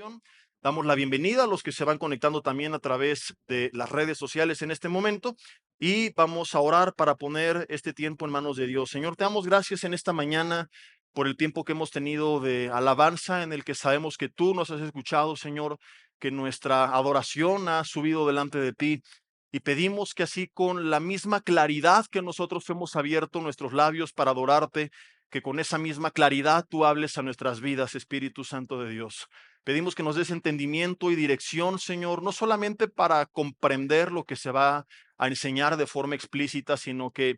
oración. Damos la bienvenida a los que se van conectando también a través de las redes sociales en este momento y vamos a orar para poner este tiempo en manos de Dios. Señor, te damos gracias en esta mañana por el tiempo que hemos tenido de alabanza en el que sabemos que tú nos has escuchado, Señor, que nuestra adoración ha subido delante de ti. Y pedimos que así con la misma claridad que nosotros hemos abierto nuestros labios para adorarte, que con esa misma claridad tú hables a nuestras vidas, Espíritu Santo de Dios. Pedimos que nos des entendimiento y dirección, Señor, no solamente para comprender lo que se va a enseñar de forma explícita, sino que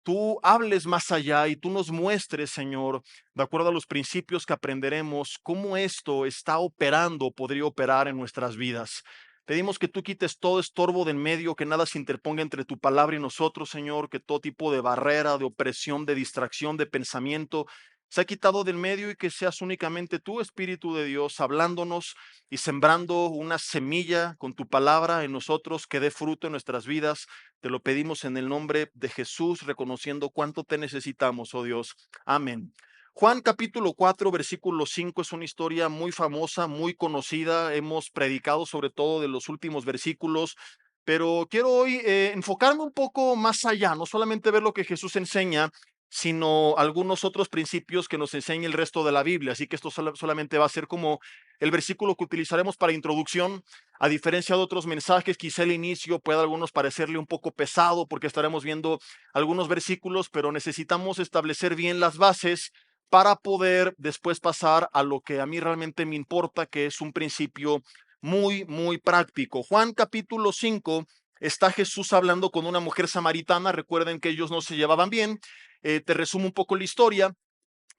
tú hables más allá y tú nos muestres, Señor, de acuerdo a los principios que aprenderemos, cómo esto está operando, podría operar en nuestras vidas. Pedimos que tú quites todo estorbo de en medio, que nada se interponga entre tu palabra y nosotros, Señor, que todo tipo de barrera, de opresión, de distracción, de pensamiento, se ha quitado del medio y que seas únicamente tú, Espíritu de Dios, hablándonos y sembrando una semilla con tu palabra en nosotros que dé fruto en nuestras vidas. Te lo pedimos en el nombre de Jesús, reconociendo cuánto te necesitamos, oh Dios. Amén. Juan capítulo 4, versículo 5 es una historia muy famosa, muy conocida. Hemos predicado sobre todo de los últimos versículos, pero quiero hoy enfocarme un poco más allá, no solamente ver lo que Jesús enseña, sino algunos otros principios que nos enseña el resto de la Biblia. Así que esto solamente va a ser como el versículo que utilizaremos para introducción. A diferencia de otros mensajes, quizá el inicio pueda a algunos parecerle un poco pesado porque estaremos viendo algunos versículos, pero necesitamos establecer bien las bases para poder después pasar a lo que a mí realmente me importa, que es un principio muy, muy práctico. Juan capítulo 5, está Jesús hablando con una mujer samaritana. Recuerden que ellos no se llevaban bien. Te resumo un poco la historia.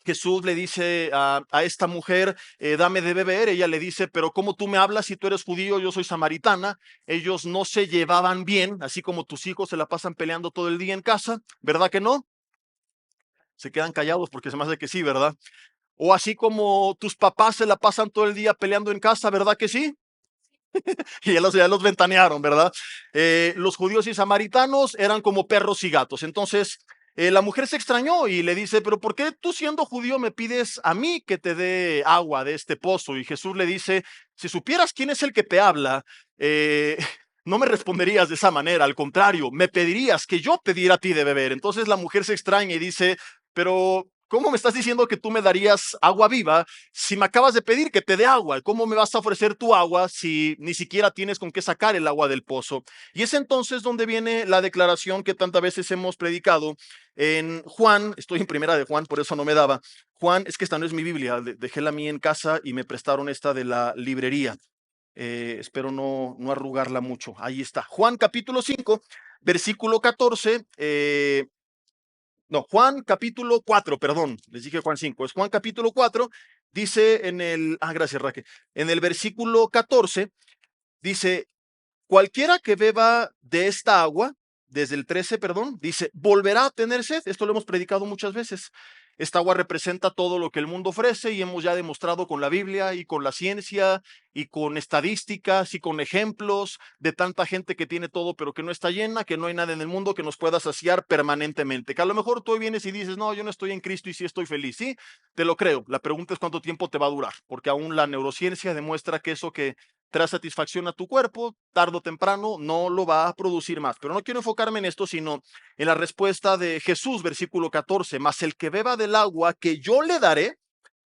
Jesús le dice a esta mujer, dame de beber. Ella le dice, pero ¿cómo tú me hablas si tú eres judío? Yo soy samaritana. Ellos no se llevaban bien, así como tus hijos se la pasan peleando todo el día en casa, ¿verdad que no? Se quedan callados porque se me hace que sí, ¿verdad? O así como tus papás se la pasan todo el día peleando en casa, ¿verdad que sí? Y ya los ventanearon, ¿verdad? Los judíos y samaritanos eran como perros y gatos. Entonces, la mujer se extrañó y le dice, pero ¿por qué tú siendo judío me pides a mí que te dé agua de este pozo? Y Jesús le dice, si supieras quién es el que te habla, no me responderías de esa manera, al contrario, me pedirías que yo te diera a ti de beber. Entonces la mujer se extraña y dice, pero ¿cómo me estás diciendo que tú me darías agua viva si me acabas de pedir que te dé agua? ¿Cómo me vas a ofrecer tu agua si ni siquiera tienes con qué sacar el agua del pozo? Y es entonces donde viene la declaración que tantas veces hemos predicado en Juan. Estoy en primera de Juan, por eso no me daba. Juan, es que esta no es mi Biblia, dejé la mía en casa y me prestaron esta de la librería. Espero no arrugarla mucho. Ahí está. Juan capítulo 5, versículo 14. No, Juan capítulo 4, perdón, les dije Juan 5, es Juan capítulo 4, dice gracias Raquel, en el versículo 14, dice, cualquiera que beba de esta agua, desde el 13, perdón, dice, volverá a tener sed. Esto lo hemos predicado muchas veces. Esta agua representa todo lo que el mundo ofrece y hemos ya demostrado con la Biblia y con la ciencia y con estadísticas y con ejemplos de tanta gente que tiene todo pero que no está llena, que no hay nada en el mundo que nos pueda saciar permanentemente. Que a lo mejor tú vienes y dices, no, yo no estoy en Cristo y sí estoy feliz. Sí, te lo creo. La pregunta es cuánto tiempo te va a durar, porque aún la neurociencia demuestra que eso que trae satisfacción a tu cuerpo, tarde o temprano no lo va a producir más. Pero no quiero enfocarme en esto, sino en la respuesta de Jesús, versículo 14, mas el que beba del agua que yo le daré,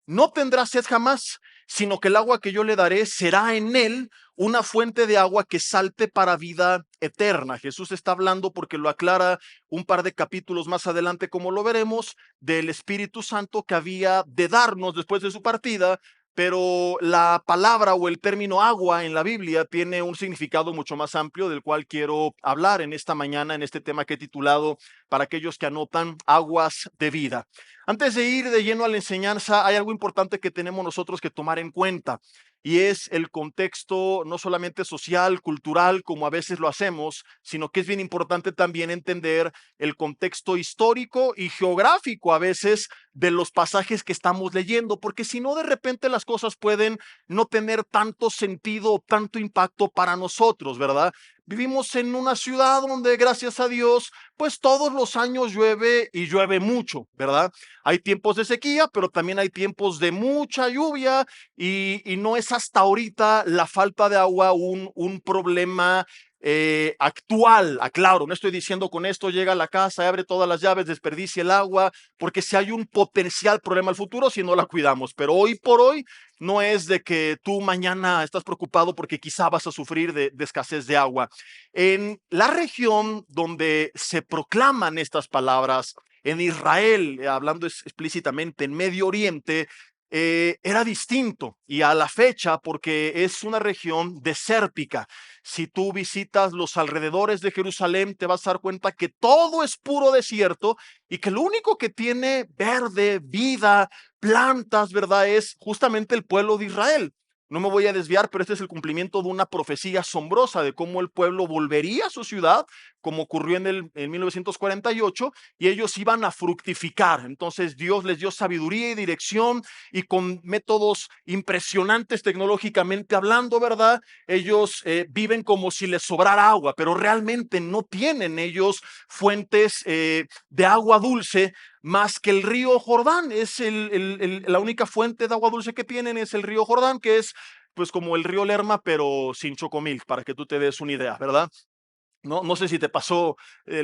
no tendrá sed jamás, sino que el agua que yo le daré será en él una fuente de agua que salte para vida eterna. Jesús está hablando, porque lo aclara un par de capítulos más adelante, como lo veremos, del Espíritu Santo que había de darnos después de su partida. Pero la palabra o el término agua en la Biblia tiene un significado mucho más amplio, del cual quiero hablar en esta mañana, en este tema que he titulado, para aquellos que anotan, aguas de vida. Antes de ir de lleno a la enseñanza, hay algo importante que tenemos nosotros que tomar en cuenta, y es el contexto no solamente social, cultural, como a veces lo hacemos, sino que es bien importante también entender el contexto histórico y geográfico a veces de los pasajes que estamos leyendo, porque si no, de repente las cosas pueden no tener tanto sentido o tanto impacto para nosotros, ¿verdad? Vivimos en una ciudad donde, gracias a Dios, pues todos los años llueve y llueve mucho, ¿verdad? Hay tiempos de sequía, pero también hay tiempos de mucha lluvia y no es hasta ahorita la falta de agua un problema actual. Aclaro, no estoy diciendo con esto llega a la casa, abre todas las llaves, desperdicia el agua, porque si hay un potencial problema al futuro si no la cuidamos. Pero hoy por hoy no es de que tú mañana estás preocupado porque quizá vas a sufrir de escasez de agua. En la región donde se proclaman estas palabras, en Israel, hablando explícitamente en Medio Oriente, era distinto y a la fecha porque es una región desértica. Si tú visitas los alrededores de Jerusalén, te vas a dar cuenta que todo es puro desierto y que lo único que tiene verde, vida, plantas, ¿verdad? Es justamente el pueblo de Israel. No me voy a desviar, pero este es el cumplimiento de una profecía asombrosa de cómo el pueblo volvería a su ciudad, como ocurrió en 1948, y ellos iban a fructificar. Entonces Dios les dio sabiduría y dirección y con métodos impresionantes tecnológicamente hablando, ¿verdad? Ellos viven como si les sobrara agua, pero realmente no tienen ellos fuentes de agua dulce más que el río Jordán. Es la única fuente de agua dulce que tienen es el río Jordán, que es pues como el río Lerma, pero sin chocomilk, para que tú te des una idea, ¿verdad? No sé si te pasó,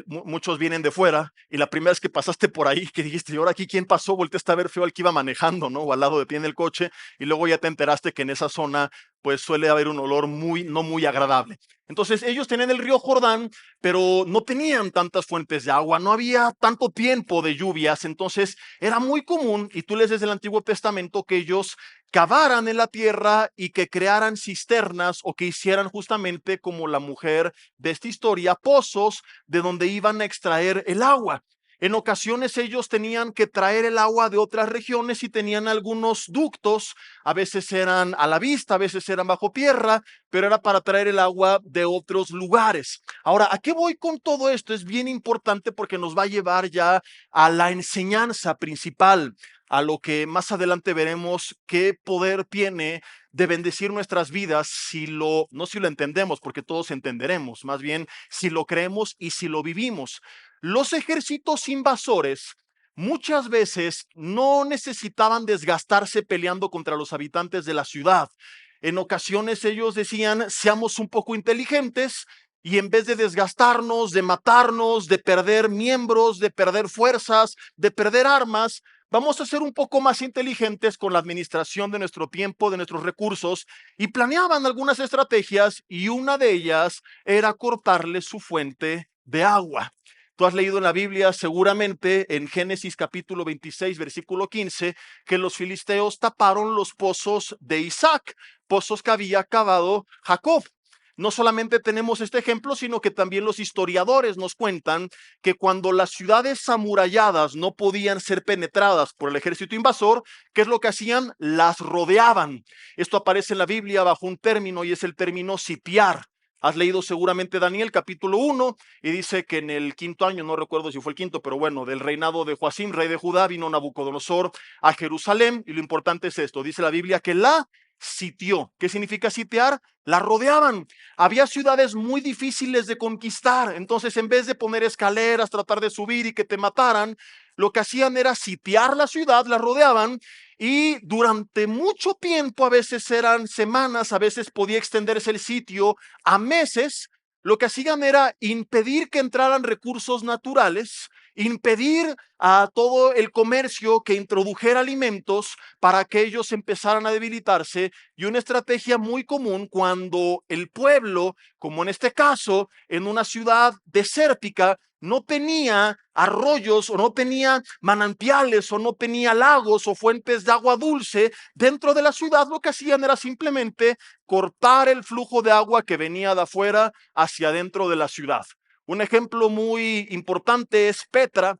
muchos vienen de fuera y la primera vez que pasaste por ahí, que dijiste, ¿y ahora aquí quién pasó? Volteaste a ver feo al que iba manejando, ¿no? O al lado de ti en el coche y luego ya te enteraste que en esa zona pues suele haber un olor no muy agradable. Entonces ellos tenían el río Jordán, pero no tenían tantas fuentes de agua, no había tanto tiempo de lluvias, entonces era muy común, y tú lees desde el Antiguo Testamento, que ellos cavaran en la tierra y que crearan cisternas o que hicieran justamente como la mujer de esta historia, pozos de donde iban a extraer el agua. En ocasiones ellos tenían que traer el agua de otras regiones y tenían algunos ductos, a veces eran a la vista, a veces eran bajo tierra, pero era para traer el agua de otros lugares. Ahora, ¿a qué voy con todo esto? Es bien importante porque nos va a llevar ya a la enseñanza principal, a lo que más adelante veremos qué poder tiene de bendecir nuestras vidas no si lo entendemos, porque todos entenderemos, más bien si lo creemos y si lo vivimos. Los ejércitos invasores muchas veces no necesitaban desgastarse peleando contra los habitantes de la ciudad. En ocasiones ellos decían, seamos un poco inteligentes y en vez de desgastarnos, de matarnos, de perder miembros, de perder fuerzas, de perder armas, vamos a ser un poco más inteligentes con la administración de nuestro tiempo, de nuestros recursos, y planeaban algunas estrategias y una de ellas era cortarle su fuente de agua. Tú has leído en la Biblia seguramente en Génesis capítulo 26, versículo 15, que los filisteos taparon los pozos de Isaac, pozos que había cavado Jacob. No solamente tenemos este ejemplo, sino que también los historiadores nos cuentan que cuando las ciudades amuralladas no podían ser penetradas por el ejército invasor, ¿qué es lo que hacían? Las rodeaban. Esto aparece en la Biblia bajo un término y es el término sitiar. Has leído seguramente Daniel capítulo 1 y dice que en el quinto año, no recuerdo si fue el quinto, pero bueno, del reinado de Joacim, rey de Judá, vino Nabucodonosor a Jerusalén y lo importante es esto, dice la Biblia que la sitió. ¿Qué significa sitiar? La rodeaban. Había ciudades muy difíciles de conquistar, entonces en vez de poner escaleras, tratar de subir y que te mataran, lo que hacían era sitiar la ciudad, la rodeaban y durante mucho tiempo, a veces eran semanas, a veces podía extenderse el sitio a meses, lo que hacían era impedir que entraran recursos naturales, impedir a todo el comercio que introdujera alimentos para que ellos empezaran a debilitarse. Y una estrategia muy común cuando el pueblo, como en este caso, en una ciudad desértica, no tenía arroyos o no tenía manantiales o no tenía lagos o fuentes de agua dulce dentro de la ciudad, lo que hacían era simplemente cortar el flujo de agua que venía de afuera hacia adentro de la ciudad. Un ejemplo muy importante es Petra,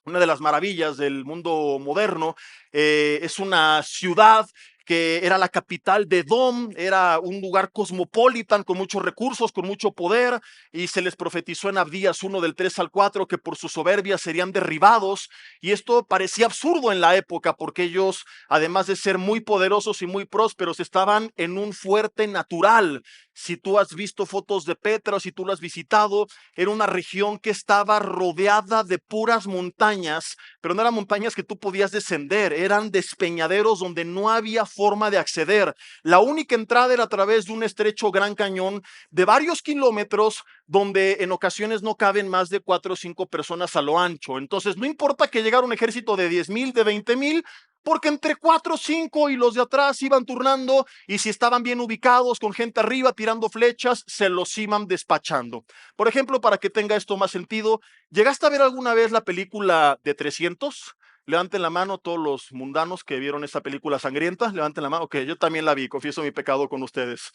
una de las maravillas del mundo moderno. Es una ciudad que era la capital de Edom, era un lugar cosmopolitan con muchos recursos, con mucho poder, y se les profetizó en Abdías 1 del 3 al 4 que por su soberbia serían derribados, y esto parecía absurdo en la época porque ellos, además de ser muy poderosos y muy prósperos, estaban en un fuerte natural. Si tú has visto fotos de Petra o si tú lo has visitado, era una región que estaba rodeada de puras montañas, pero no eran montañas que tú podías descender, eran despeñaderos donde no había forma de acceder. La única entrada era a través de un estrecho gran cañón de varios kilómetros donde en ocasiones no caben más de 4 o 5 personas a lo ancho. Entonces no importa que llegara un ejército de 10,000, de 20,000, porque entre 4 o 5 y los de atrás iban turnando, y si estaban bien ubicados con gente arriba tirando flechas, se los iban despachando. Por ejemplo, para que tenga esto más sentido, ¿llegaste a ver alguna vez la película de 300? Levanten la mano todos los mundanos que vieron esa película sangrienta. Levanten la mano. Ok, yo también la vi, confieso mi pecado con ustedes,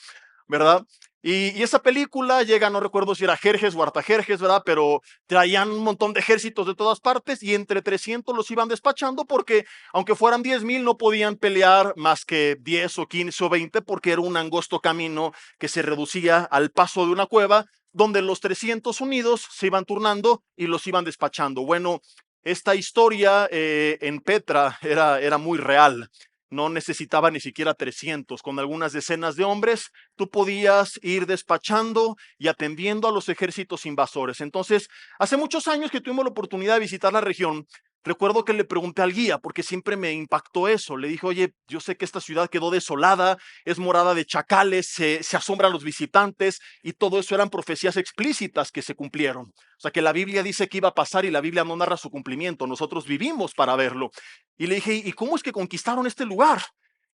¿verdad? Y esa película llega, no recuerdo si era Jerjes o Artajerjes, ¿verdad? Pero traían un montón de ejércitos de todas partes y entre 300 los iban despachando porque aunque fueran 10,000 no podían pelear más que 10 o 15 o 20 porque era un angosto camino que se reducía al paso de una cueva donde los 300 unidos se iban turnando y los iban despachando. Bueno, esta historia en Petra era muy real. No necesitaba ni siquiera 300. Con algunas decenas de hombres, tú podías ir despachando y atendiendo a los ejércitos invasores. Entonces, hace muchos años que tuvimos la oportunidad de visitar la región, recuerdo que le pregunté al guía, porque siempre me impactó eso. Le dije, oye, yo sé que esta ciudad quedó desolada, es morada de chacales, se asombran los visitantes, y todo eso eran profecías explícitas que se cumplieron. O sea, que la Biblia dice que iba a pasar y la Biblia no narra su cumplimiento. Nosotros vivimos para verlo. Y le dije, ¿y cómo es que conquistaron este lugar?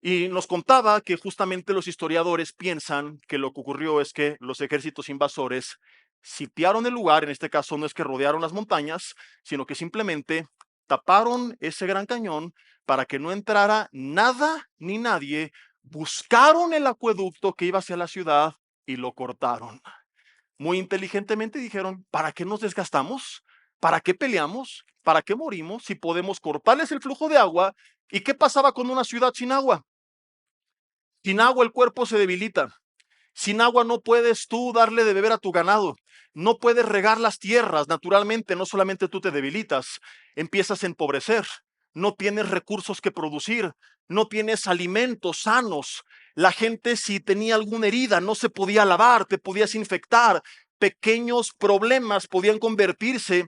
Y nos contaba que justamente los historiadores piensan que lo que ocurrió es que los ejércitos invasores sitiaron el lugar. En este caso no es que rodearon las montañas, sino que simplemente taparon ese gran cañón para que no entrara nada ni nadie. Buscaron el acueducto que iba hacia la ciudad y lo cortaron. Muy inteligentemente dijeron, ¿para qué nos desgastamos? ¿Para qué peleamos? ¿Para qué morimos si podemos cortarles el flujo de agua? ¿Y qué pasaba con una ciudad sin agua? Sin agua el cuerpo se debilita. Sin agua no puedes tú darle de beber a tu ganado. No puedes regar las tierras naturalmente. No solamente tú te debilitas, empiezas a empobrecer. No tienes recursos que producir. No tienes alimentos sanos. La gente, si tenía alguna herida, no se podía lavar, te podías infectar. Pequeños problemas podían convertirse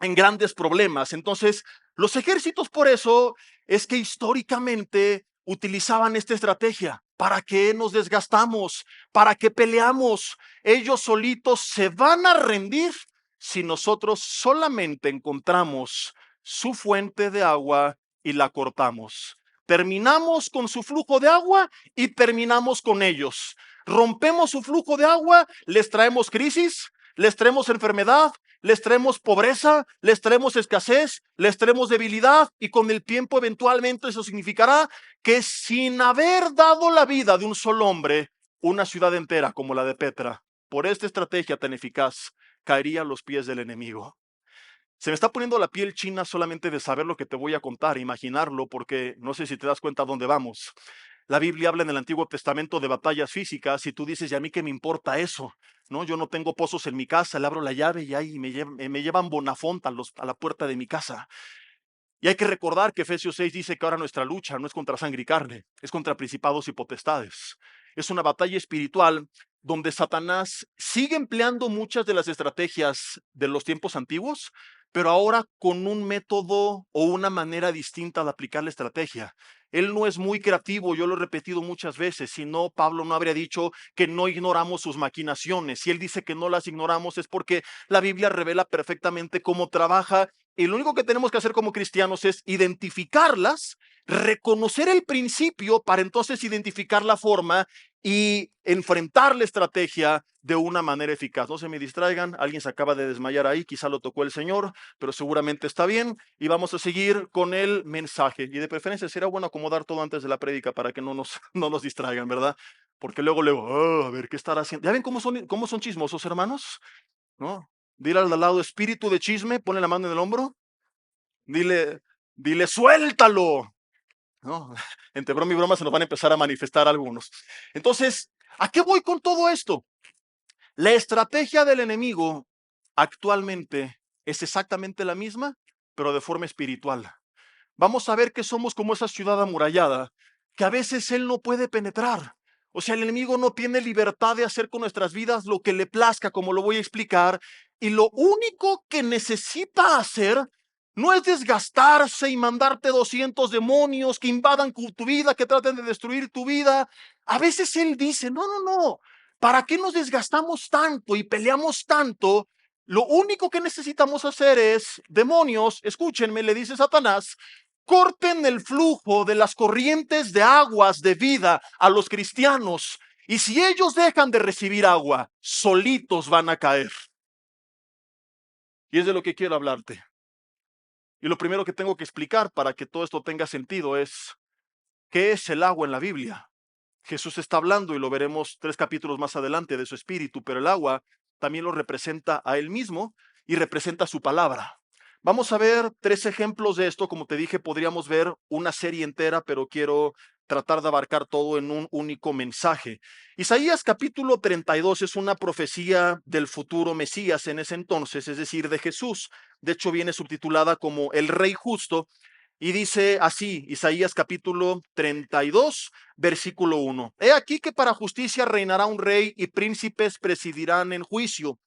en grandes problemas. Entonces, los ejércitos, por eso es que históricamente utilizaban esta estrategia. ¿Para qué nos desgastamos? ¿Para qué peleamos? Ellos solitos se van a rendir si nosotros solamente encontramos su fuente de agua y la cortamos. Terminamos con su flujo de agua y terminamos con ellos. Rompemos su flujo de agua, les traemos crisis, les traemos enfermedad, les traemos pobreza, les traemos escasez, les traemos debilidad, y con el tiempo eventualmente eso significará que sin haber dado la vida de un solo hombre, una ciudad entera como la de Petra, por esta estrategia tan eficaz, caería a los pies del enemigo. Se me está poniendo la piel china solamente de saber lo que te voy a contar, imaginarlo, porque no sé si te das cuenta a dónde vamos. La Biblia habla en el Antiguo Testamento de batallas físicas y tú dices, ¿y a mí qué me importa eso? No, yo no tengo pozos en mi casa, le abro la llave y ahí me llevan Bonafont a la puerta de mi casa. Y hay que recordar que Efesios 6 dice que ahora nuestra lucha no es contra sangre y carne, es contra principados y potestades. Es una batalla espiritual donde Satanás sigue empleando muchas de las estrategias de los tiempos antiguos, pero ahora con un método o una manera distinta de aplicar la estrategia. Él no es muy creativo, yo lo he repetido muchas veces, si no, Pablo no habría dicho que no ignoramos sus maquinaciones. Si él dice que no las ignoramos es porque la Biblia revela perfectamente cómo trabaja, y lo único que tenemos que hacer como cristianos es identificarlas, reconocer el principio para entonces identificar la forma y enfrentar la estrategia de una manera eficaz. No se me distraigan, alguien se acaba de desmayar ahí, quizá lo tocó el Señor, pero seguramente está bien, y vamos a seguir con el mensaje. Y de preferencia será bueno acomodar todo antes de la prédica para que no nos, no nos distraigan, ¿verdad? Porque luego, a ver, ¿qué estará haciendo? ¿Ya ven cómo son chismosos, hermanos? ¿No? Dile al lado, espíritu de chisme, ponle la mano en el hombro, dile, suéltalo. ¿no? Entre broma y broma se nos van a empezar a manifestar algunos. Entonces, ¿a qué voy con todo esto? La estrategia del enemigo actualmente es exactamente la misma, pero de forma espiritual. Vamos a ver que somos como esa ciudad amurallada, que a veces él no puede penetrar. O sea, el enemigo no tiene libertad de hacer con nuestras vidas lo que le plazca, como lo voy a explicar. Y lo único que necesita hacer no es desgastarse y mandarte 200 demonios que invadan tu vida, que traten de destruir tu vida. A veces él dice, no, no, no, ¿para qué nos desgastamos tanto y peleamos tanto? Lo único que necesitamos hacer es, demonios, escúchenme, le dice Satanás, corten el flujo de las corrientes de aguas de vida a los cristianos. Y si ellos dejan de recibir agua, solitos van a caer. Y es de lo que quiero hablarte. Y lo primero que tengo que explicar para que todo esto tenga sentido es, ¿qué es el agua en la Biblia? Jesús está hablando y lo veremos 3 capítulos más adelante de su espíritu, pero el agua también lo representa a él mismo y representa su palabra. Vamos a ver 3 ejemplos de esto. Como te dije, podríamos ver una serie entera, pero quiero tratar de abarcar todo en un único mensaje. Isaías capítulo 32 es una profecía del futuro Mesías en ese entonces, es decir, de Jesús. De hecho, viene subtitulada como el Rey Justo. Y dice así, Isaías capítulo 32, versículo 1. He aquí que para justicia reinará un rey y príncipes presidirán en juicio.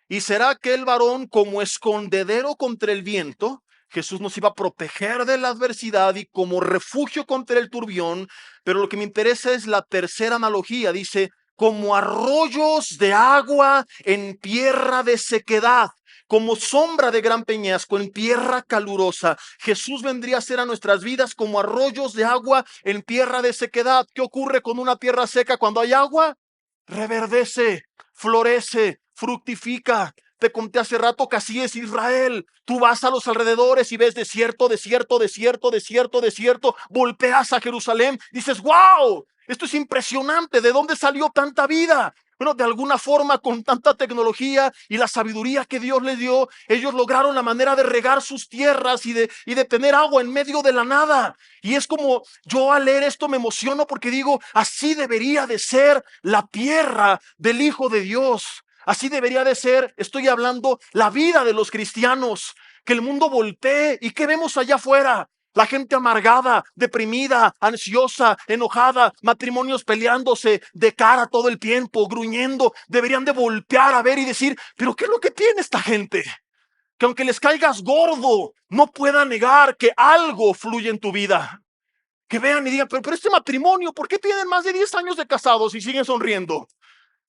Y será aquel varón como escondedero contra el viento. Jesús nos iba a proteger de la adversidad y como refugio contra el turbión. Pero lo que me interesa es la tercera analogía. Dice, como arroyos de agua en tierra de sequedad, como sombra de gran peñasco en tierra calurosa. Jesús vendría a ser a nuestras vidas como arroyos de agua en tierra de sequedad. ¿Qué ocurre con una tierra seca cuando hay agua? Reverdece, florece, fructifica. Te conté hace rato que así es Israel. Tú vas a los alrededores y ves desierto, desierto, desierto, desierto, desierto. Volteas a Jerusalén, dices, wow, esto es impresionante. ¿De dónde salió tanta vida? Bueno, de alguna forma, con tanta tecnología y la sabiduría que Dios les dio, ellos lograron la manera de regar sus tierras y de tener agua en medio de la nada. Y es como yo al leer esto me emociono porque digo, así debería de ser la tierra del Hijo de Dios. Así debería de ser, estoy hablando, la vida de los cristianos. Que el mundo voltee y que vemos allá afuera. La gente amargada, deprimida, ansiosa, enojada, matrimonios peleándose de cara todo el tiempo, gruñendo. Deberían de voltear a ver y decir, pero ¿qué es lo que tiene esta gente? Que aunque les caigas gordo, no pueda negar que algo fluye en tu vida. Que vean y digan, pero este matrimonio, ¿por qué tienen más de 10 años de casados y siguen sonriendo?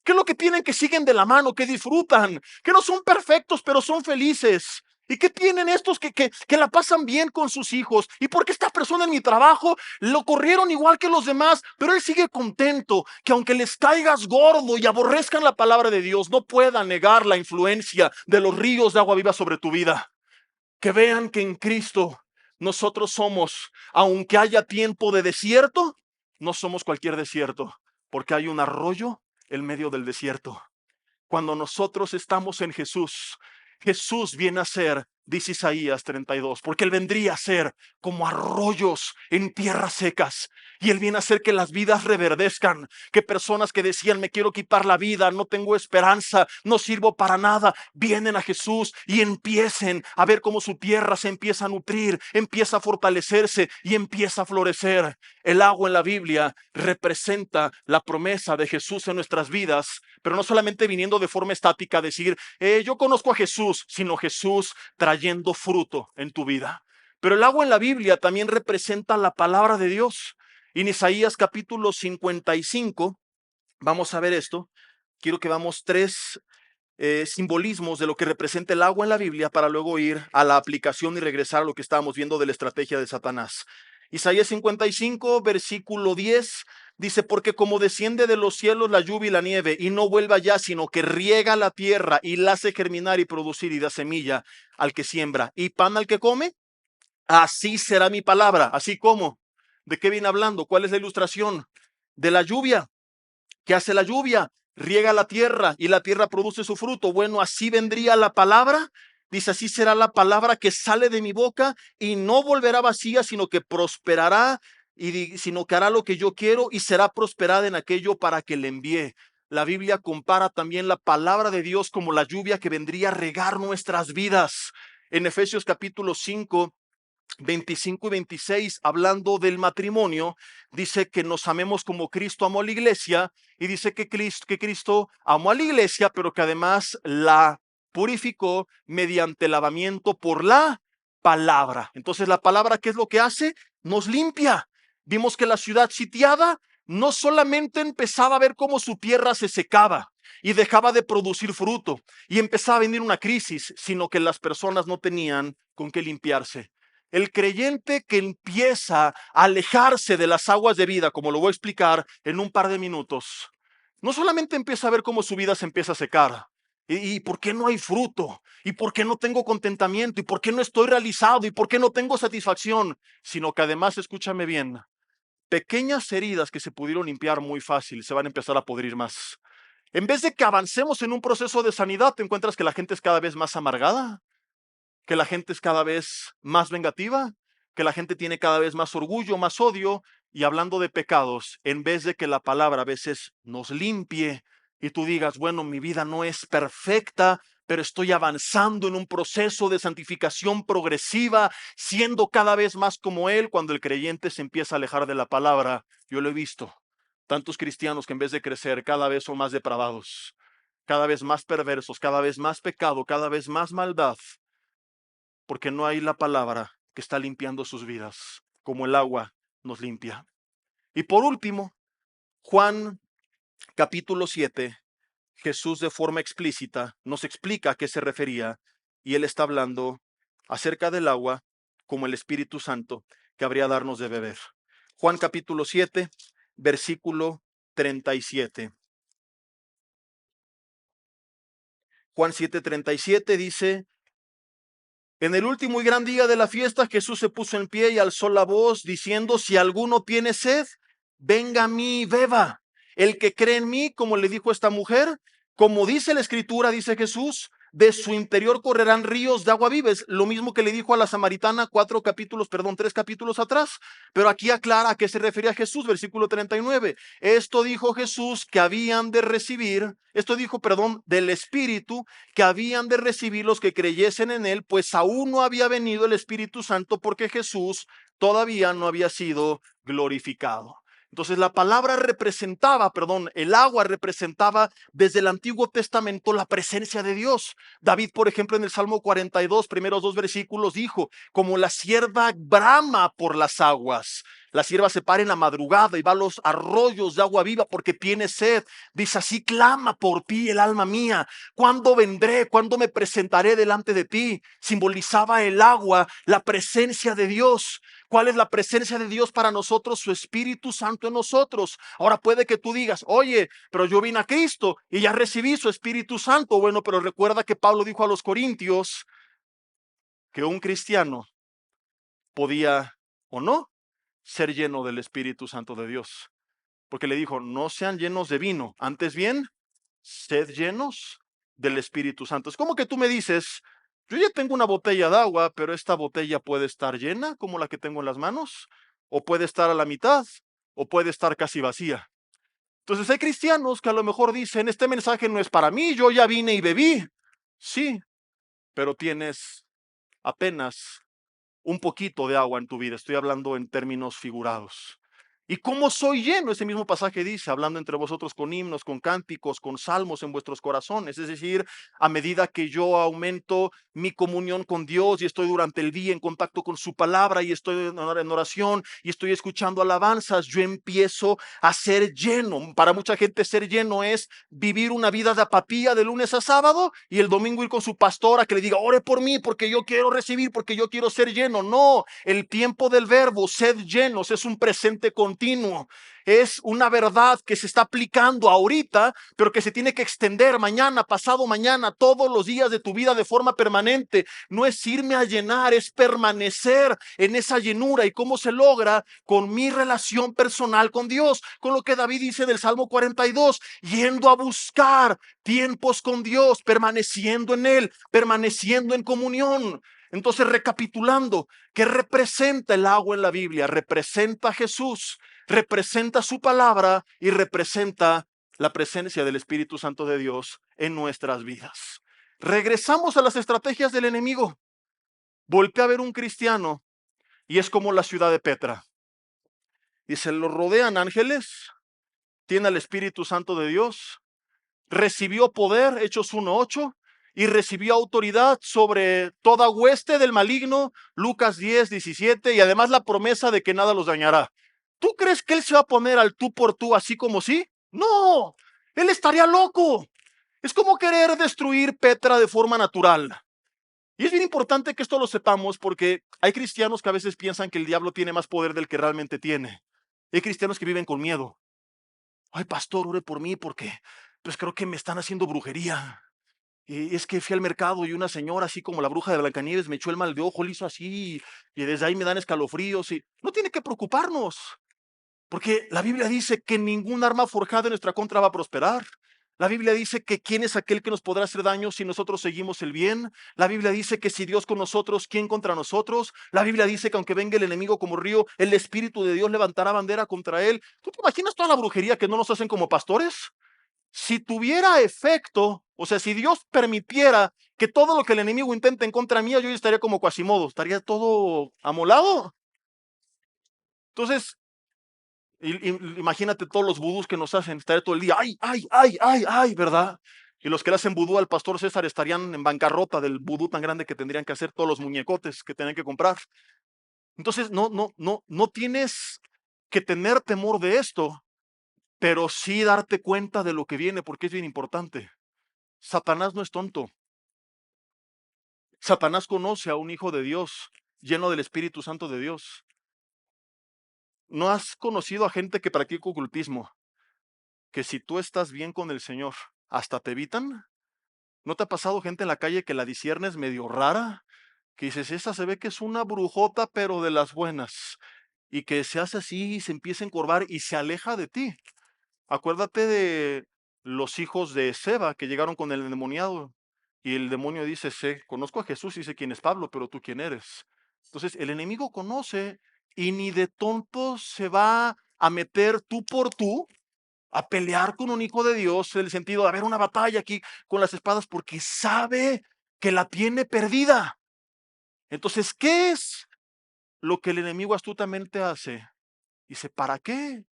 ¿Qué es lo que tienen que siguen de la mano, que disfrutan? Que no son perfectos, pero son felices. ¿Y qué tienen estos que la pasan bien con sus hijos? ¿Y por qué esta persona en mi trabajo lo corrieron igual que los demás, pero él sigue contento? Que aunque les caigas gordo y aborrezcan la palabra de Dios, no puedan negar la influencia de los ríos de agua viva sobre tu vida. Que vean que en Cristo nosotros somos, aunque haya tiempo de desierto, no somos cualquier desierto, porque hay un arroyo en medio del desierto. Cuando nosotros estamos en Jesús, Jesús viene a ser, dice Isaías 32, porque Él vendría a ser como arroyos en tierras secas. Y Él viene a hacer que las vidas reverdezcan, que personas que decían, me quiero quitar la vida, no tengo esperanza, no sirvo para nada, vienen a Jesús y empiecen a ver cómo su tierra se empieza a nutrir, empieza a fortalecerse y empieza a florecer. El agua en la Biblia representa la promesa de Jesús en nuestras vidas, pero no solamente viniendo de forma estática a decir, yo conozco a Jesús, sino Jesús trayendo fruto en tu vida. Pero el agua en la Biblia también representa la palabra de Dios. En Isaías capítulo 55, vamos a ver esto. Quiero que veamos 3 simbolismos de lo que representa el agua en la Biblia para luego ir a la aplicación y regresar a lo que estábamos viendo de la estrategia de Satanás. Isaías 55, versículo 10, dice, porque como desciende de los cielos la lluvia y la nieve, y no vuelve allá, sino que riega la tierra y la hace germinar y producir y da semilla al que siembra y pan al que come, así será mi palabra. Así como, ¿de qué viene hablando? ¿Cuál es la ilustración? De la lluvia. ¿Qué hace la lluvia? Riega la tierra y la tierra produce su fruto. Bueno, así vendría la palabra. Dice, así será la palabra que sale de mi boca y no volverá vacía, sino que prosperará sino que hará lo que yo quiero y será prosperada en aquello para que le envíe. La Biblia compara también la palabra de Dios como la lluvia que vendría a regar nuestras vidas. En Efesios capítulo 5, 25 y 26, hablando del matrimonio, dice que nos amemos como Cristo amó a la iglesia, y dice que Cristo amó a la iglesia, pero que además la purificó mediante el lavamiento por la palabra. Entonces, la palabra, ¿qué es lo que hace? Nos limpia. Vimos que la ciudad sitiada no solamente empezaba a ver cómo su tierra se secaba y dejaba de producir fruto y empezaba a venir una crisis, sino que las personas no tenían con qué limpiarse. El creyente que empieza a alejarse de las aguas de vida, como lo voy a explicar en un par de minutos, no solamente empieza a ver cómo su vida se empieza a secar, y por qué no hay fruto, y por qué no tengo contentamiento, y por qué no estoy realizado, y por qué no tengo satisfacción, sino que además, escúchame bien, pequeñas heridas que se pudieron limpiar muy fácil se van a empezar a podrir más. En vez de que avancemos en un proceso de sanidad, te encuentras que la gente es cada vez más amargada, que la gente es cada vez más vengativa, que la gente tiene cada vez más orgullo, más odio. Y hablando de pecados, en vez de que la palabra a veces nos limpie y tú digas, bueno, mi vida no es perfecta, pero estoy avanzando en un proceso de santificación progresiva, siendo cada vez más como Él. Cuando el creyente se empieza a alejar de la palabra, yo lo he visto, tantos cristianos que en vez de crecer cada vez son más depravados, cada vez más perversos, cada vez más pecado, cada vez más maldad, porque no hay la palabra que está limpiando sus vidas, como el agua nos limpia. Y por último, Juan capítulo 7, Jesús de forma explícita nos explica a qué se refería, y él está hablando acerca del agua como el Espíritu Santo que habría darnos de beber. Juan capítulo 7, versículo 37. Juan 7:37 dice: en el último y gran día de la fiesta, Jesús se puso en pie y alzó la voz diciendo: si alguno tiene sed, venga a mí y beba. El que cree en mí, como le dijo esta mujer, como dice la escritura, dice Jesús, de su interior correrán ríos de agua viva. Es lo mismo que le dijo a la samaritana 3 capítulos atrás. Pero aquí aclara a qué se refería Jesús, versículo 39. Esto dijo Jesús que habían de recibir, esto dijo, perdón, del Espíritu que habían de recibir los que creyesen en él, pues aún no había venido el Espíritu Santo porque Jesús todavía no había sido glorificado. Entonces la palabra representaba, perdón, el agua representaba desde el Antiguo Testamento la presencia de Dios. David, por ejemplo, en el Salmo 42, primeros 2 versículos, dijo: como la sierva brama por las aguas. La sierva se para en la madrugada y va a los arroyos de agua viva porque tiene sed. Dice: así clama por ti el alma mía. ¿Cuándo vendré? ¿Cuándo me presentaré delante de ti? Simbolizaba el agua, la presencia de Dios. ¿Cuál es la presencia de Dios para nosotros? Su Espíritu Santo en nosotros. Ahora puede que tú digas: oye, pero yo vine a Cristo y ya recibí su Espíritu Santo. Bueno, pero recuerda que Pablo dijo a los corintios que un cristiano podía o no ser lleno del Espíritu Santo de Dios. Porque le dijo: no sean llenos de vino, antes bien, sed llenos del Espíritu Santo. Es como que tú me dices: yo ya tengo una botella de agua, pero esta botella puede estar llena como la que tengo en las manos, o puede estar a la mitad, o puede estar casi vacía. Entonces hay cristianos que a lo mejor dicen: este mensaje no es para mí, yo ya vine y bebí. Sí, pero tienes apenas un poquito de agua en tu vida. Estoy hablando en términos figurados. ¿Y cómo soy lleno? Ese mismo pasaje dice: hablando entre vosotros con himnos, con cánticos, con salmos en vuestros corazones. Es decir, a medida que yo aumento mi comunión con Dios y estoy durante el día en contacto con su palabra y estoy en oración y estoy escuchando alabanzas, yo empiezo a ser lleno. Para mucha gente ser lleno es vivir una vida de apatía de lunes a sábado y el domingo ir con su pastora que le diga: ore por mí porque yo quiero recibir, porque yo quiero ser lleno. No, el tiempo del verbo sed llenos es un presente continuo. Es una verdad que se está aplicando ahorita, pero que se tiene que extender mañana, pasado mañana, todos los días de tu vida de forma permanente. No es irme a llenar, es permanecer en esa llenura. ¿Y cómo se logra? Con mi relación personal con Dios, con lo que David dice del Salmo 42, yendo a buscar tiempos con Dios, permaneciendo en Él, permaneciendo en comunión. Entonces, recapitulando, ¿qué representa el agua en la Biblia? Representa a Jesús, representa su palabra y representa la presencia del Espíritu Santo de Dios en nuestras vidas. Regresamos a las estrategias del enemigo. Voltea a ver un cristiano y es como la ciudad de Petra. Dice, lo rodean ángeles, tiene al Espíritu Santo de Dios, recibió poder, Hechos 1:8, y recibió autoridad sobre toda hueste del maligno, Lucas 10:17, y además la promesa de que nada los dañará. ¿Tú crees que él se va a poner al tú por tú así como sí? No, él estaría loco. Es como querer destruir Petra de forma natural. Y es bien importante que esto lo sepamos porque hay cristianos que a veces piensan que el diablo tiene más poder del que realmente tiene. Hay cristianos que viven con miedo. Ay, pastor, ore por mí porque pues creo que me están haciendo brujería. Y es que fui al mercado y una señora así como la bruja de Blancanieves me echó el mal de ojo, le hizo así y desde ahí me dan escalofríos y no tiene que preocuparnos. Porque la Biblia dice que ningún arma forjada en nuestra contra va a prosperar. La Biblia dice que quién es aquel que nos podrá hacer daño si nosotros seguimos el bien. La Biblia dice que si Dios con nosotros, ¿quién contra nosotros? La Biblia dice que aunque venga el enemigo como río, el Espíritu de Dios levantará bandera contra él. ¿Tú te imaginas toda la brujería que no nos hacen como pastores? Si tuviera efecto, o sea, si Dios permitiera que todo lo que el enemigo intenta en contra mía, yo ya estaría como Quasimodo, estaría todo amolado. Entonces, imagínate todos los vudús que nos hacen, estaría todo el día, ay, ay, ay, ay, ay, ¿verdad? Y los que le hacen vudú al pastor César estarían en bancarrota del vudú tan grande que tendrían que hacer todos los muñecotes que tienen que comprar. Entonces, no tienes que tener temor de esto, pero sí darte cuenta de lo que viene, porque es bien importante. Satanás no es tonto. Satanás conoce a un hijo de Dios, lleno del Espíritu Santo de Dios. ¿No has conocido a gente que practica ocultismo? Que si tú estás bien con el Señor, hasta te evitan. ¿No te ha pasado gente en la calle que la disiernes medio rara? Que dices, esa se ve que es una brujota, pero de las buenas. Y que se hace así y se empieza a encorvar y se aleja de ti. Acuérdate de los hijos de Seba que llegaron con el endemoniado. Y el demonio dice, sé, conozco a Jesús y sé quién es Pablo, pero tú quién eres. Entonces el enemigo conoce y ni de tonto se va a meter tú por tú a pelear con un hijo de Dios en el sentido de haber una batalla aquí con las espadas porque sabe que la tiene perdida. Entonces, ¿qué es lo que el enemigo astutamente hace? Dice, ¿para qué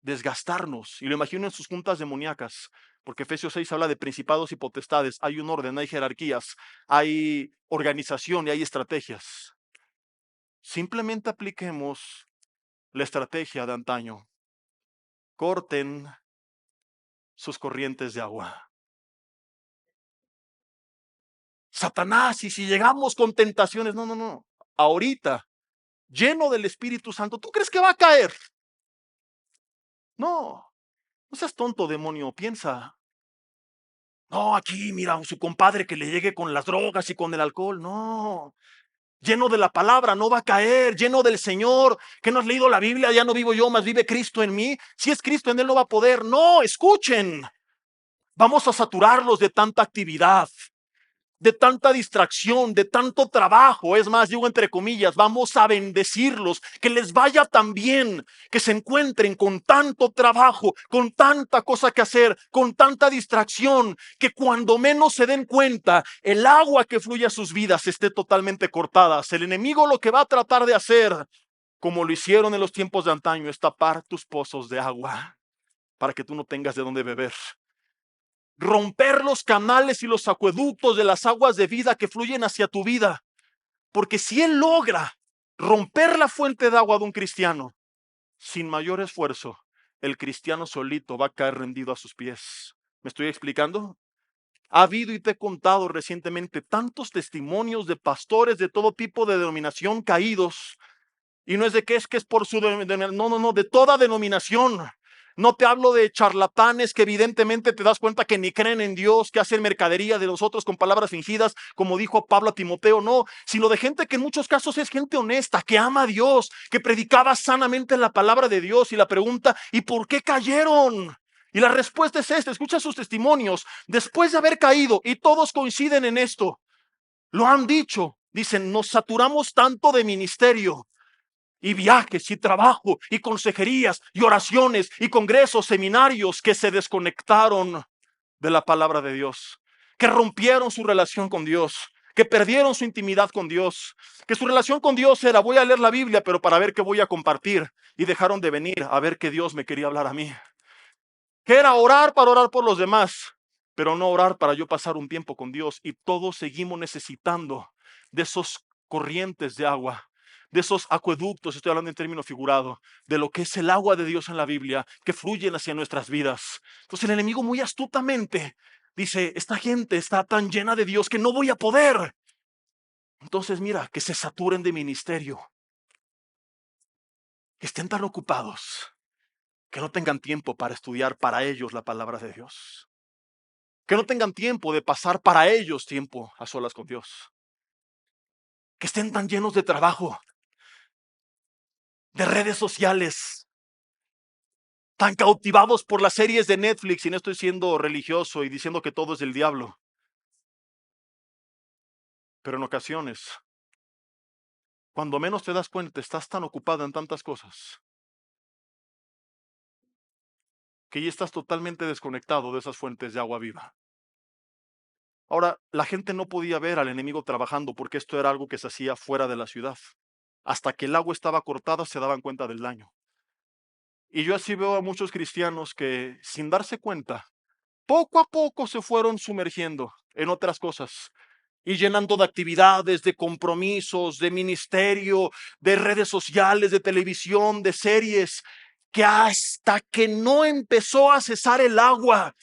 desgastarnos? Y lo imagino en sus juntas demoníacas, porque Efesios 6 habla de principados y potestades. Hay un orden, hay jerarquías, hay organización y hay estrategias. Simplemente apliquemos la estrategia de antaño. Corten sus corrientes de agua. Satanás, y si llegamos con tentaciones, no. Ahorita, lleno del Espíritu Santo, ¿tú crees que va a caer? No, no seas tonto, demonio, piensa. No, aquí, mira, su compadre que le llegue con las drogas y con el alcohol. No, lleno de la palabra, no va a caer, lleno del Señor. ¿Que no has leído la Biblia? Ya no vivo yo, más vive Cristo en mí. Si es Cristo en él, no va a poder. No, escuchen. Vamos a saturarlos de tanta actividad, de tanta distracción, de tanto trabajo. Es más, digo entre comillas, vamos a bendecirlos, que les vaya tan bien, que se encuentren con tanto trabajo, con tanta cosa que hacer, con tanta distracción, que cuando menos se den cuenta, el agua que fluye a sus vidas esté totalmente cortada. El enemigo lo que va a tratar de hacer, como lo hicieron en los tiempos de antaño, es tapar tus pozos de agua para que tú no tengas de dónde beber. Romper los canales y los acueductos de las aguas de vida que fluyen hacia tu vida. Porque si él logra romper la fuente de agua de un cristiano, sin mayor esfuerzo, el cristiano solito va a caer rendido a sus pies. ¿Me estoy explicando? Ha habido y te he contado recientemente tantos testimonios de pastores de todo tipo de denominación caídos. Y no es de que es por su denominación, no, de toda denominación. No te hablo de charlatanes que evidentemente te das cuenta que ni creen en Dios, que hacen mercadería de nosotros con palabras fingidas, como dijo Pablo a Timoteo, no, sino de gente que en muchos casos es gente honesta, que ama a Dios, que predicaba sanamente la palabra de Dios. Y la pregunta, ¿y por qué cayeron? Y la respuesta es esta, escucha sus testimonios, después de haber caído, y todos coinciden en esto, lo han dicho, Dicen, nos saturamos tanto de ministerio y viajes y trabajo y consejerías y oraciones y congresos, seminarios, que se desconectaron de la palabra de Dios, que rompieron su relación con Dios, que perdieron su intimidad con Dios, que su relación con Dios era: voy a leer la Biblia, pero para ver qué voy a compartir, y dejaron de venir a ver qué Dios me quería hablar a mí, que era orar para orar por los demás, pero no orar para yo pasar un tiempo con Dios. Y todos seguimos necesitando de esos corrientes de agua, de esos acueductos, estoy hablando en término figurado, de lo que es el agua de Dios en la Biblia, que fluyen hacia nuestras vidas. Entonces el enemigo muy astutamente dice: esta gente está tan llena de Dios que no voy a poder. Entonces mira, que se saturen de ministerio, que estén tan ocupados que no tengan tiempo para estudiar para ellos la palabra de Dios, que no tengan tiempo de pasar para ellos tiempo a solas con Dios, que estén tan llenos de trabajo, de redes sociales, tan cautivados por las series de Netflix. Y no estoy siendo religioso y diciendo que todo es del diablo, pero en ocasiones, cuando menos te das cuenta, estás tan ocupado en tantas cosas que ya estás totalmente desconectado de esas fuentes de agua viva. Ahora, la gente no podía ver al enemigo trabajando porque esto era algo que se hacía fuera de la ciudad. Hasta que el agua estaba cortada se daban cuenta del daño. Y yo así veo a muchos cristianos que, sin darse cuenta, poco a poco se fueron sumergiendo en otras cosas y llenando de actividades, de compromisos, de ministerio, de redes sociales, de televisión, de series, que hasta que no empezó a cesar el agua,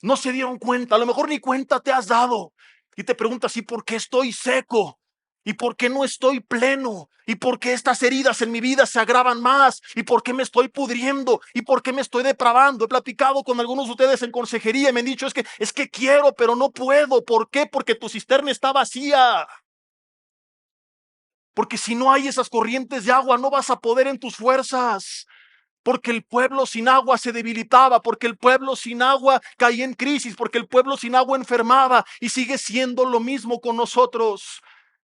no se dieron cuenta. A lo mejor ni cuenta te has dado. Y te preguntas: ¿y por qué estoy seco? ¿Y por qué no estoy pleno? ¿Y por qué estas heridas en mi vida se agravan más? ¿Y por qué me estoy pudriendo? ¿Y por qué me estoy depravando? He platicado con algunos de ustedes en consejería y me han dicho: es que quiero, pero no puedo. ¿Por qué? Porque tu cisterna está vacía. Porque si no hay esas corrientes de agua, no vas a poder en tus fuerzas. Porque el pueblo sin agua se debilitaba, porque el pueblo sin agua caía en crisis, porque el pueblo sin agua enfermaba. Y sigue siendo lo mismo con nosotros.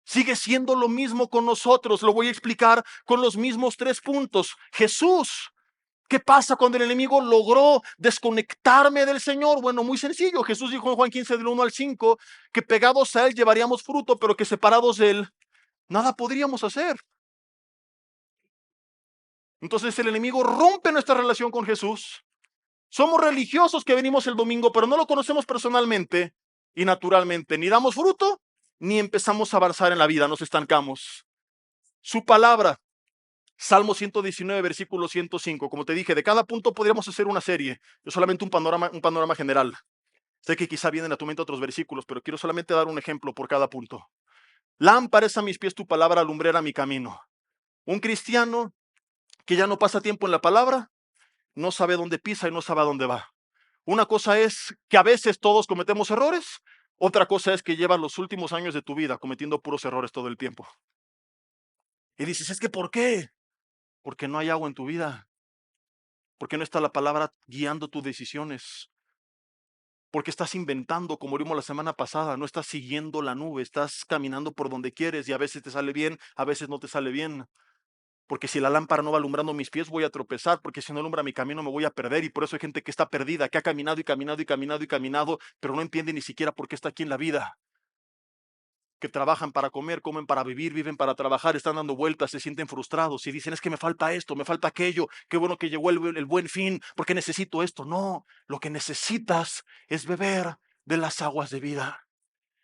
Sigue siendo lo mismo con nosotros. Lo voy a explicar con los mismos 3 puntos. Jesús, ¿qué pasa cuando el enemigo logró desconectarme del Señor? Bueno, muy sencillo. Jesús dijo en Juan 15 del 1 al 5 que pegados a Él llevaríamos fruto, pero que separados de Él nada podríamos hacer. Entonces el enemigo rompe nuestra relación con Jesús. Somos religiosos que venimos el domingo, pero no lo conocemos personalmente y naturalmente. Ni damos fruto, ni empezamos a avanzar en la vida, nos estancamos. Su palabra, Salmo 119, versículo 105. Como te dije, de cada punto podríamos hacer una serie. Yo solamente un panorama general. Sé que quizá vienen a tu mente otros versículos, pero quiero solamente dar un ejemplo por cada punto. Lámpara es a mis pies tu palabra, lumbrera mi camino. Un cristiano que ya no pasa tiempo en la palabra, no sabe dónde pisa y no sabe a dónde va. Una cosa es que a veces todos cometemos errores, otra cosa es que llevas los últimos años de tu vida cometiendo puros errores todo el tiempo. Y dices: es que ¿por qué? Porque no hay agua en tu vida, porque no está la palabra guiando tus decisiones, porque estás inventando, como vimos la semana pasada, no estás siguiendo la nube, estás caminando por donde quieres y a veces te sale bien, a veces no te sale bien. Porque si la lámpara no va alumbrando mis pies, voy a tropezar, porque si no alumbra mi camino me voy a perder. Y por eso hay gente que está perdida, que ha caminado y caminado y caminado y caminado, pero no entiende ni siquiera por qué está aquí en la vida. Que trabajan para comer, comen para vivir, viven para trabajar, están dando vueltas, se sienten frustrados y dicen: es que me falta esto, me falta aquello, qué bueno que llegó el buen fin, porque necesito esto. No, lo que necesitas es beber de las aguas de vida.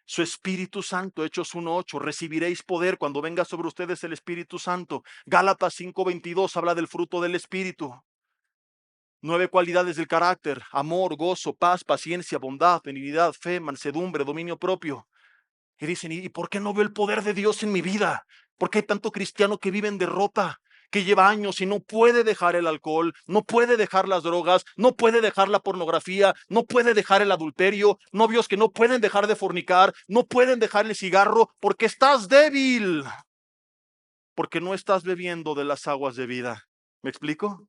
Su Espíritu Santo, Hechos 1:8, recibiréis poder cuando venga sobre ustedes el Espíritu Santo. Gálatas 5:22 habla del fruto del Espíritu. 9 cualidades del carácter: amor, gozo, paz, paciencia, bondad, benignidad, fe, mansedumbre, dominio propio. Y dicen: ¿y por qué no veo el poder de Dios en mi vida? ¿Por qué hay tanto cristiano que vive en derrota, que lleva años y no puede dejar el alcohol, no puede dejar las drogas, no puede dejar la pornografía, no puede dejar el adulterio, novios que no pueden dejar de fornicar, no pueden dejar el cigarro? Porque estás débil, porque no estás bebiendo de las aguas de vida. ¿Me explico?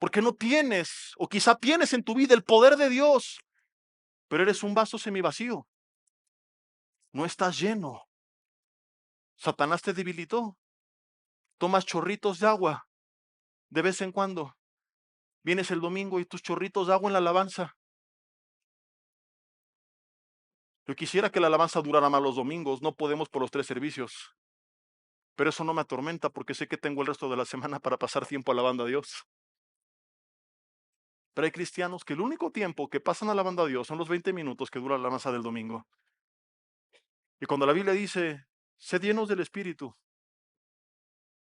Porque no tienes, o quizá tienes en tu vida el poder de Dios, pero eres un vaso semivacío. No estás lleno. Satanás te debilitó. Tomas chorritos de agua de vez en cuando. Vienes el domingo y tus chorritos de agua en la alabanza. Yo quisiera que la alabanza durara más los domingos. No podemos por los 3 servicios. Pero eso no me atormenta porque sé que tengo el resto de la semana para pasar tiempo alabando a Dios. Pero hay cristianos que el único tiempo que pasan alabando a Dios son los 20 minutos que dura la alabanza del domingo. Y cuando la Biblia dice, sed llenos del Espíritu,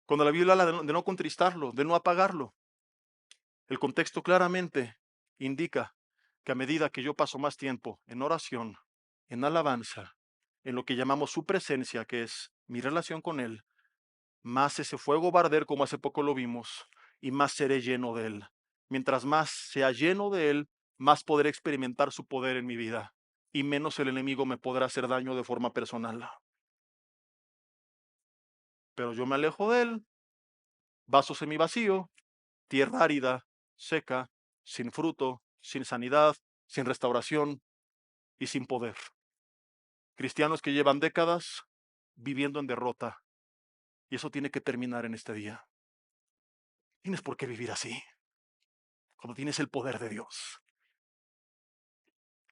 cuando la Biblia habla de no contristarlo, de no apagarlo, el contexto claramente indica que a medida que yo paso más tiempo en oración, en alabanza, en lo que llamamos su presencia, que es mi relación con Él, más ese fuego va a arder como hace poco lo vimos y más seré lleno de Él. Mientras más sea lleno de Él, más podré experimentar su poder en mi vida y menos el enemigo me podrá hacer daño de forma personal. Pero yo me alejo de Él, vaso semivacío, tierra árida, seca, sin fruto, sin sanidad, sin restauración y sin poder. Cristianos que llevan décadas viviendo en derrota. Y eso tiene que terminar en este día. Tienes por qué vivir así, cuando tienes el poder de Dios.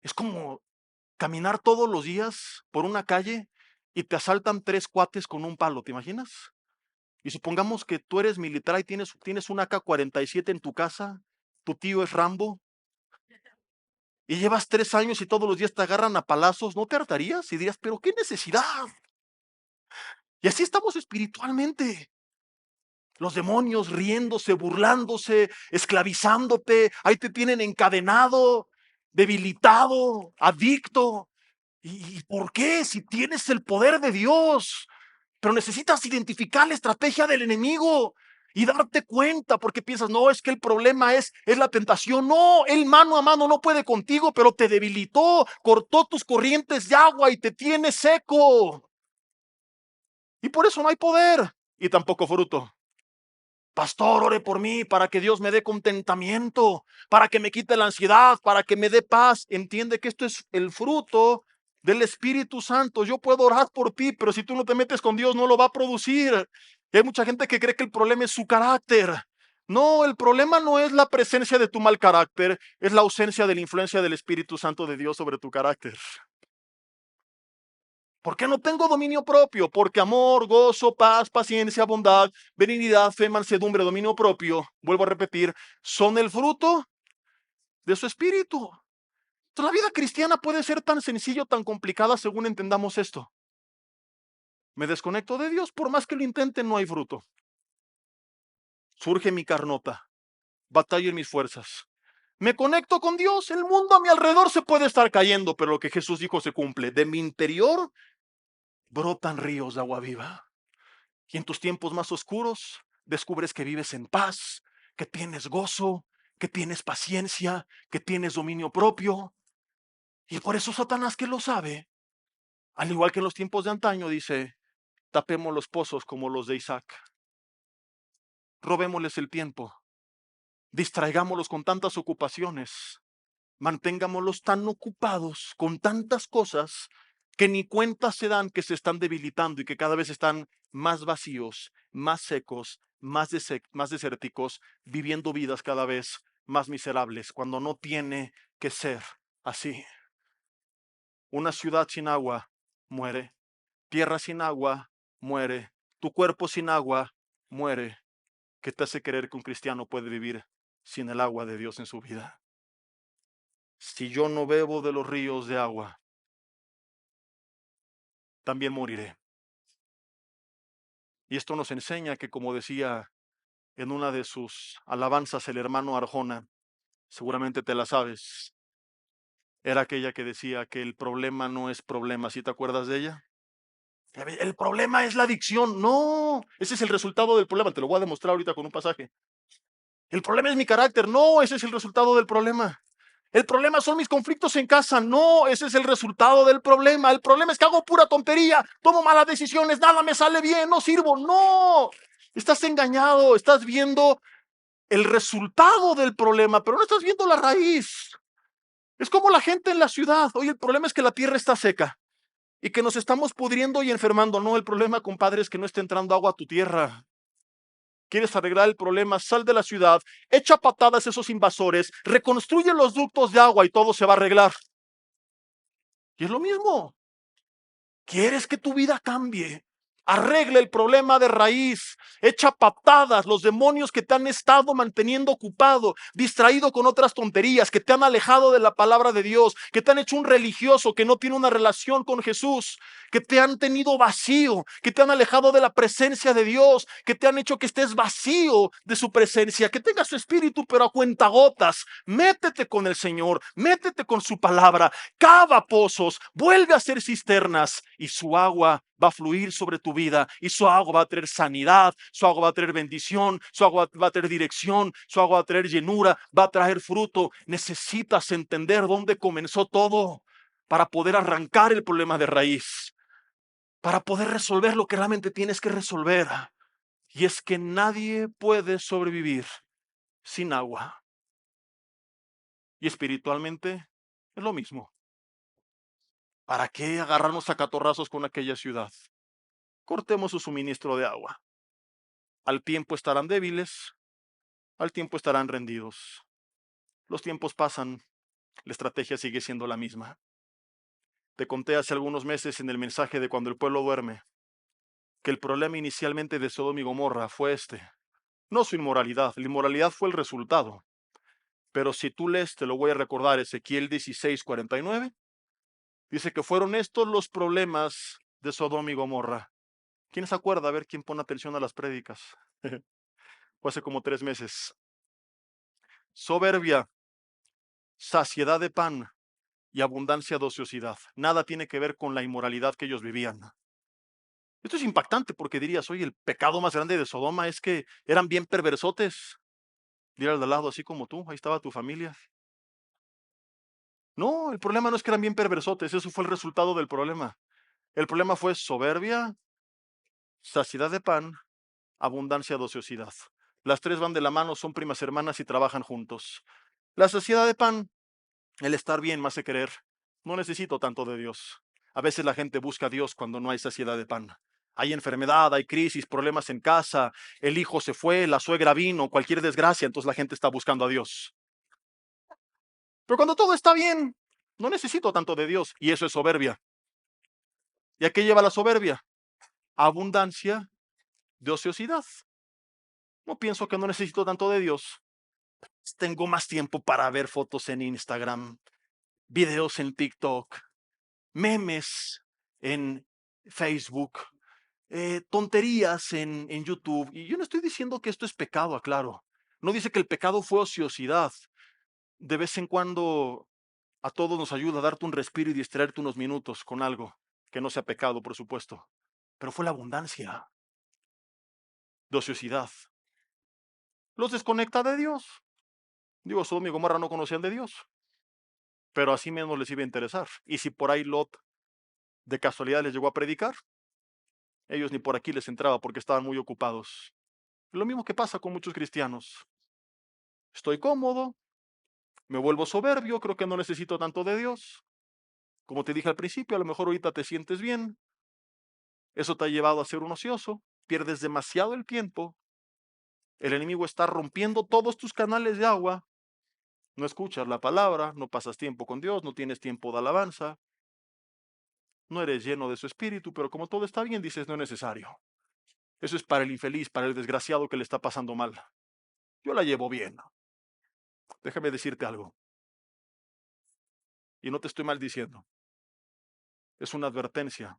Es como caminar todos los días por una calle y te asaltan 3 cuates con un palo, ¿te imaginas? Y supongamos que tú eres militar y tienes un AK-47 en tu casa, tu tío es Rambo, y llevas 3 años y todos los días te agarran a palazos, ¿no te hartarías? Y dirías, pero qué necesidad. Y así estamos espiritualmente. Los demonios riéndose, burlándose, esclavizándote, ahí te tienen encadenado, debilitado, adicto. ¿Y por qué? Si tienes el poder de Dios, pero necesitas identificar la estrategia del enemigo y darte cuenta, porque piensas, no, es que el problema es la tentación. No, él mano a mano no puede contigo, pero te debilitó, cortó tus corrientes de agua y te tiene seco. Y por eso no hay poder y tampoco fruto. Pastor, ore por mí para que Dios me dé contentamiento, para que me quite la ansiedad, para que me dé paz. Entiende que esto es el fruto del Espíritu Santo. Yo puedo orar por ti, pero si tú no te metes con Dios, no lo va a producir. Y hay mucha gente que cree que el problema es su carácter. No, el problema no es la presencia de tu mal carácter, es la ausencia de la influencia del Espíritu Santo de Dios sobre tu carácter. ¿Por qué no tengo dominio propio? Porque amor, gozo, paz, paciencia, bondad, benignidad, fe, mansedumbre, dominio propio, vuelvo a repetir, son el fruto de su espíritu. Entonces, la vida cristiana puede ser tan sencilla o tan complicada según entendamos esto. Me desconecto de Dios, por más que lo intente, no hay fruto. Surge mi carnota, batalla en mis fuerzas. Me conecto con Dios, el mundo a mi alrededor se puede estar cayendo, pero lo que Jesús dijo se cumple. De mi interior brotan ríos de agua viva. Y en tus tiempos más oscuros descubres que vives en paz, que tienes gozo, que tienes paciencia, que tienes dominio propio. Y por eso Satanás, que lo sabe, al igual que en los tiempos de antaño, dice, tapemos los pozos como los de Isaac. Robémosles el tiempo. Distraigámoslos con tantas ocupaciones. Mantengámoslos tan ocupados con tantas cosas que ni cuenta se dan que se están debilitando y que cada vez están más vacíos, más secos, más desérticos, viviendo vidas cada vez más miserables, cuando no tiene que ser así. Una ciudad sin agua muere, tierra sin agua muere, tu cuerpo sin agua muere. ¿Qué te hace creer que un cristiano puede vivir sin el agua de Dios en su vida? Si yo no bebo de los ríos de agua, también moriré. Y esto nos enseña que, como decía en una de sus alabanzas el hermano Arjona, seguramente te la sabes, era aquella que decía que el problema no es problema. ¿Sí te acuerdas de ella? El problema es la adicción. No, ese es el resultado del problema. Te lo voy a demostrar ahorita con un pasaje. El problema es mi carácter. No, ese es el resultado del problema. El problema son mis conflictos en casa. No, ese es el resultado del problema. El problema es que hago pura tontería, tomo malas decisiones, nada me sale bien, no sirvo. No, estás engañado, estás viendo el resultado del problema, pero no estás viendo la raíz. Es como la gente en la ciudad. Oye, el problema es que la tierra está seca. y que nos estamos pudriendo y enfermando. No, el problema, compadre, es que no está entrando agua a tu tierra. ¿Quieres arreglar el problema? Sal de la ciudad, echa patadas a esos invasores, reconstruye los ductos de agua y todo se va a arreglar. Y es lo mismo. ¿Quieres que tu vida cambie? Arregle el problema de raíz, echa patadas los demonios que te han estado manteniendo ocupado, distraído con otras tonterías, que te han alejado de la palabra de Dios, que te han hecho un religioso que no tiene una relación con Jesús, que te han tenido vacío, que te han alejado de la presencia de Dios, que te han hecho que estés vacío de su presencia, que tengas su espíritu pero a cuentagotas. Métete con el Señor, métete con su palabra, cava pozos, vuelve a hacer cisternas y su agua va a fluir sobre tu vida y su agua va a traer sanidad, su agua va a traer bendición, su agua va a traer dirección, su agua va a traer llenura, va a traer fruto. Necesitas entender dónde comenzó todo para poder arrancar el problema de raíz, para poder resolver lo que realmente tienes que resolver. Y es que nadie puede sobrevivir sin agua. Y espiritualmente es lo mismo. ¿Para qué agarrarnos a catorrazos con aquella ciudad? Cortemos su suministro de agua. Al tiempo estarán débiles, al tiempo estarán rendidos. Los tiempos pasan, la estrategia sigue siendo la misma. Te conté hace algunos meses en el mensaje de cuando el pueblo duerme, que el problema inicialmente de Sodoma y Gomorra fue este. No su inmoralidad, la inmoralidad fue el resultado. Pero si tú lees, te lo voy a recordar, Ezequiel 16:49, dice que fueron estos los problemas de Sodoma y Gomorra. ¿Quién se acuerda? A ver quién pone atención a las prédicas. Fue hace como 3 meses. Soberbia, saciedad de pan y abundancia de ociosidad. Nada tiene que ver con la inmoralidad que ellos vivían. Esto es impactante porque dirías, oye, el pecado más grande de Sodoma es que eran bien perversotes. Mira al de al lado, así como tú, ahí estaba tu familia. No, el problema no es que eran bien perversotes, eso fue el resultado del problema. El problema fue soberbia, saciedad de pan, abundancia de ociosidad. Las tres van de la mano, son primas hermanas y trabajan juntos. La saciedad de pan, el estar bien me hace querer. No necesito tanto de Dios. A veces la gente busca a Dios cuando no hay saciedad de pan. Hay enfermedad, hay crisis, problemas en casa, el hijo se fue, la suegra vino, cualquier desgracia, entonces la gente está buscando a Dios. Pero cuando todo está bien, no necesito tanto de Dios y eso es soberbia. ¿Y a qué lleva la soberbia? Abundancia de ociosidad. No pienso que no necesito tanto de Dios. Tengo más tiempo para ver fotos en Instagram, videos en TikTok, memes en Facebook, tonterías en YouTube. Y yo no estoy diciendo que esto es pecado, aclaro. No dice que el pecado fue ociosidad. De vez en cuando a todos nos ayuda a darte un respiro y distraerte unos minutos con algo que no sea pecado, por supuesto. Pero fue la abundancia de ociosidad. Los desconecta de Dios. Digo, Sodoma y Gomorra no conocían de Dios, pero así menos les iba a interesar. Y si por ahí Lot de casualidad les llegó a predicar, ellos ni por aquí les entraba porque estaban muy ocupados. Lo mismo que pasa con muchos cristianos. Estoy cómodo, me vuelvo soberbio, creo que no necesito tanto de Dios. Como te dije al principio, a lo mejor ahorita te sientes bien. Eso te ha llevado a ser un ocioso, pierdes demasiado el tiempo. El enemigo está rompiendo todos tus canales de agua. No escuchas la palabra, no pasas tiempo con Dios, no tienes tiempo de alabanza. No eres lleno de su espíritu, pero como todo está bien, dices, no es necesario. Eso es para el infeliz, para el desgraciado que le está pasando mal. Yo la llevo bien. Déjame decirte algo. Y no te estoy mal diciendo. Es una advertencia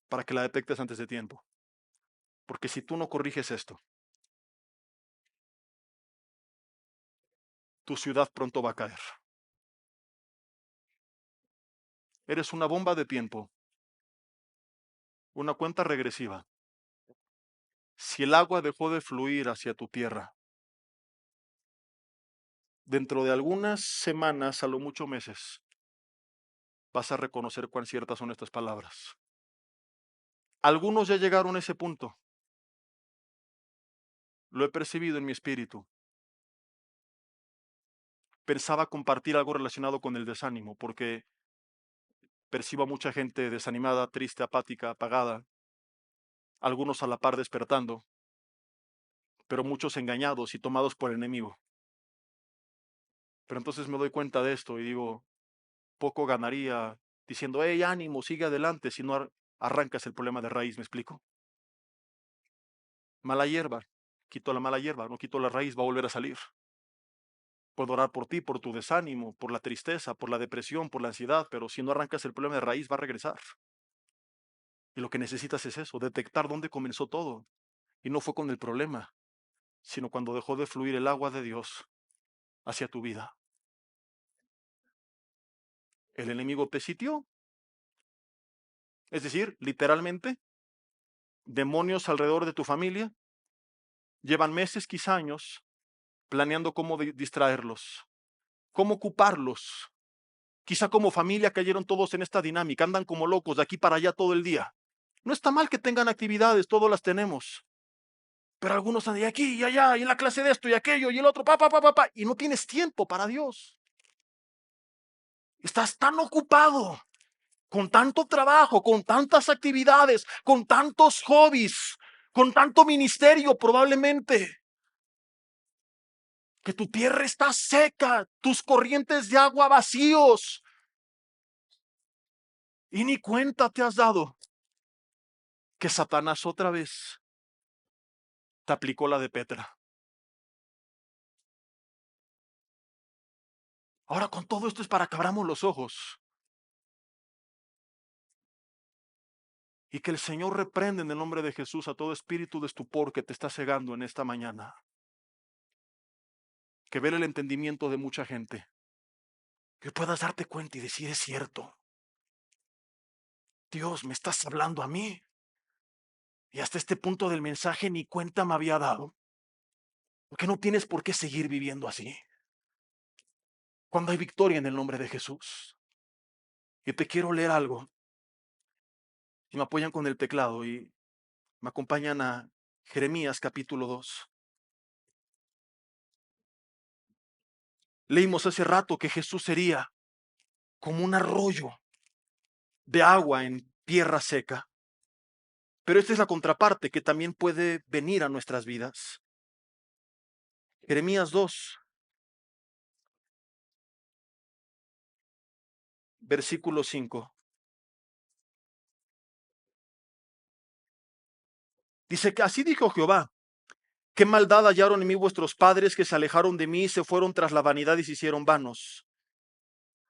para que la detectes antes de tiempo. Porque si tú no corriges esto, tu ciudad pronto va a caer. Eres una bomba de tiempo, una cuenta regresiva. Si el agua dejó de fluir hacia tu tierra, dentro de algunas semanas, a lo mucho meses, vas a reconocer cuán ciertas son estas palabras. Algunos ya llegaron a ese punto. Lo he percibido en mi espíritu. Pensaba compartir algo relacionado con el desánimo, porque percibo a mucha gente desanimada, triste, apática, apagada, algunos a la par despertando, pero muchos engañados y tomados por el enemigo. Pero entonces me doy cuenta de esto y digo, poco ganaría diciendo, hey, ánimo, sigue adelante, si no arrancas el problema de raíz, ¿me explico? Mala hierba, quito la mala hierba, no quito la raíz, va a volver a salir. Puedo orar por ti, por tu desánimo, por la tristeza, por la depresión, por la ansiedad, pero si no arrancas el problema de raíz, va a regresar. Y lo que necesitas es eso, detectar dónde comenzó todo. Y no fue con el problema, sino cuando dejó de fluir el agua de Dios hacia tu vida. El enemigo te sitió, es decir, literalmente, demonios alrededor de tu familia llevan meses, quizá años, planeando cómo distraerlos, cómo ocuparlos. Quizá como familia cayeron todos en esta dinámica, andan como locos de aquí para allá todo el día. No está mal que tengan actividades, todos las tenemos. Pero algunos andan de aquí y allá, y en la clase de esto y aquello, y el otro, y no tienes tiempo para Dios. Estás tan ocupado, con tanto trabajo, con tantas actividades, con tantos hobbies, con tanto ministerio probablemente, que tu tierra está seca, tus corrientes de agua vacíos, y ni cuenta te has dado que Satanás otra vez te aplicó la de Petra. Ahora con todo esto es para que abramos los ojos y que el Señor reprenda en el nombre de Jesús a todo espíritu de estupor que te está cegando en esta mañana. Que vele el entendimiento de mucha gente. Que puedas darte cuenta y decir, es cierto. Dios, me estás hablando a mí. Y hasta este punto del mensaje ni cuenta me había dado. Porque no tienes por qué seguir viviendo así. Cuando hay victoria en el nombre de Jesús. Y te quiero leer algo. Y me apoyan con el teclado y me acompañan a Jeremías capítulo 2. Leímos hace rato que Jesús sería como un arroyo de agua en tierra seca. Pero esta es la contraparte que también puede venir a nuestras vidas. Jeremías 2, versículo 5. Dice que así dijo Jehová, qué maldad hallaron en mí vuestros padres que se alejaron de mí y se fueron tras la vanidad y se hicieron vanos.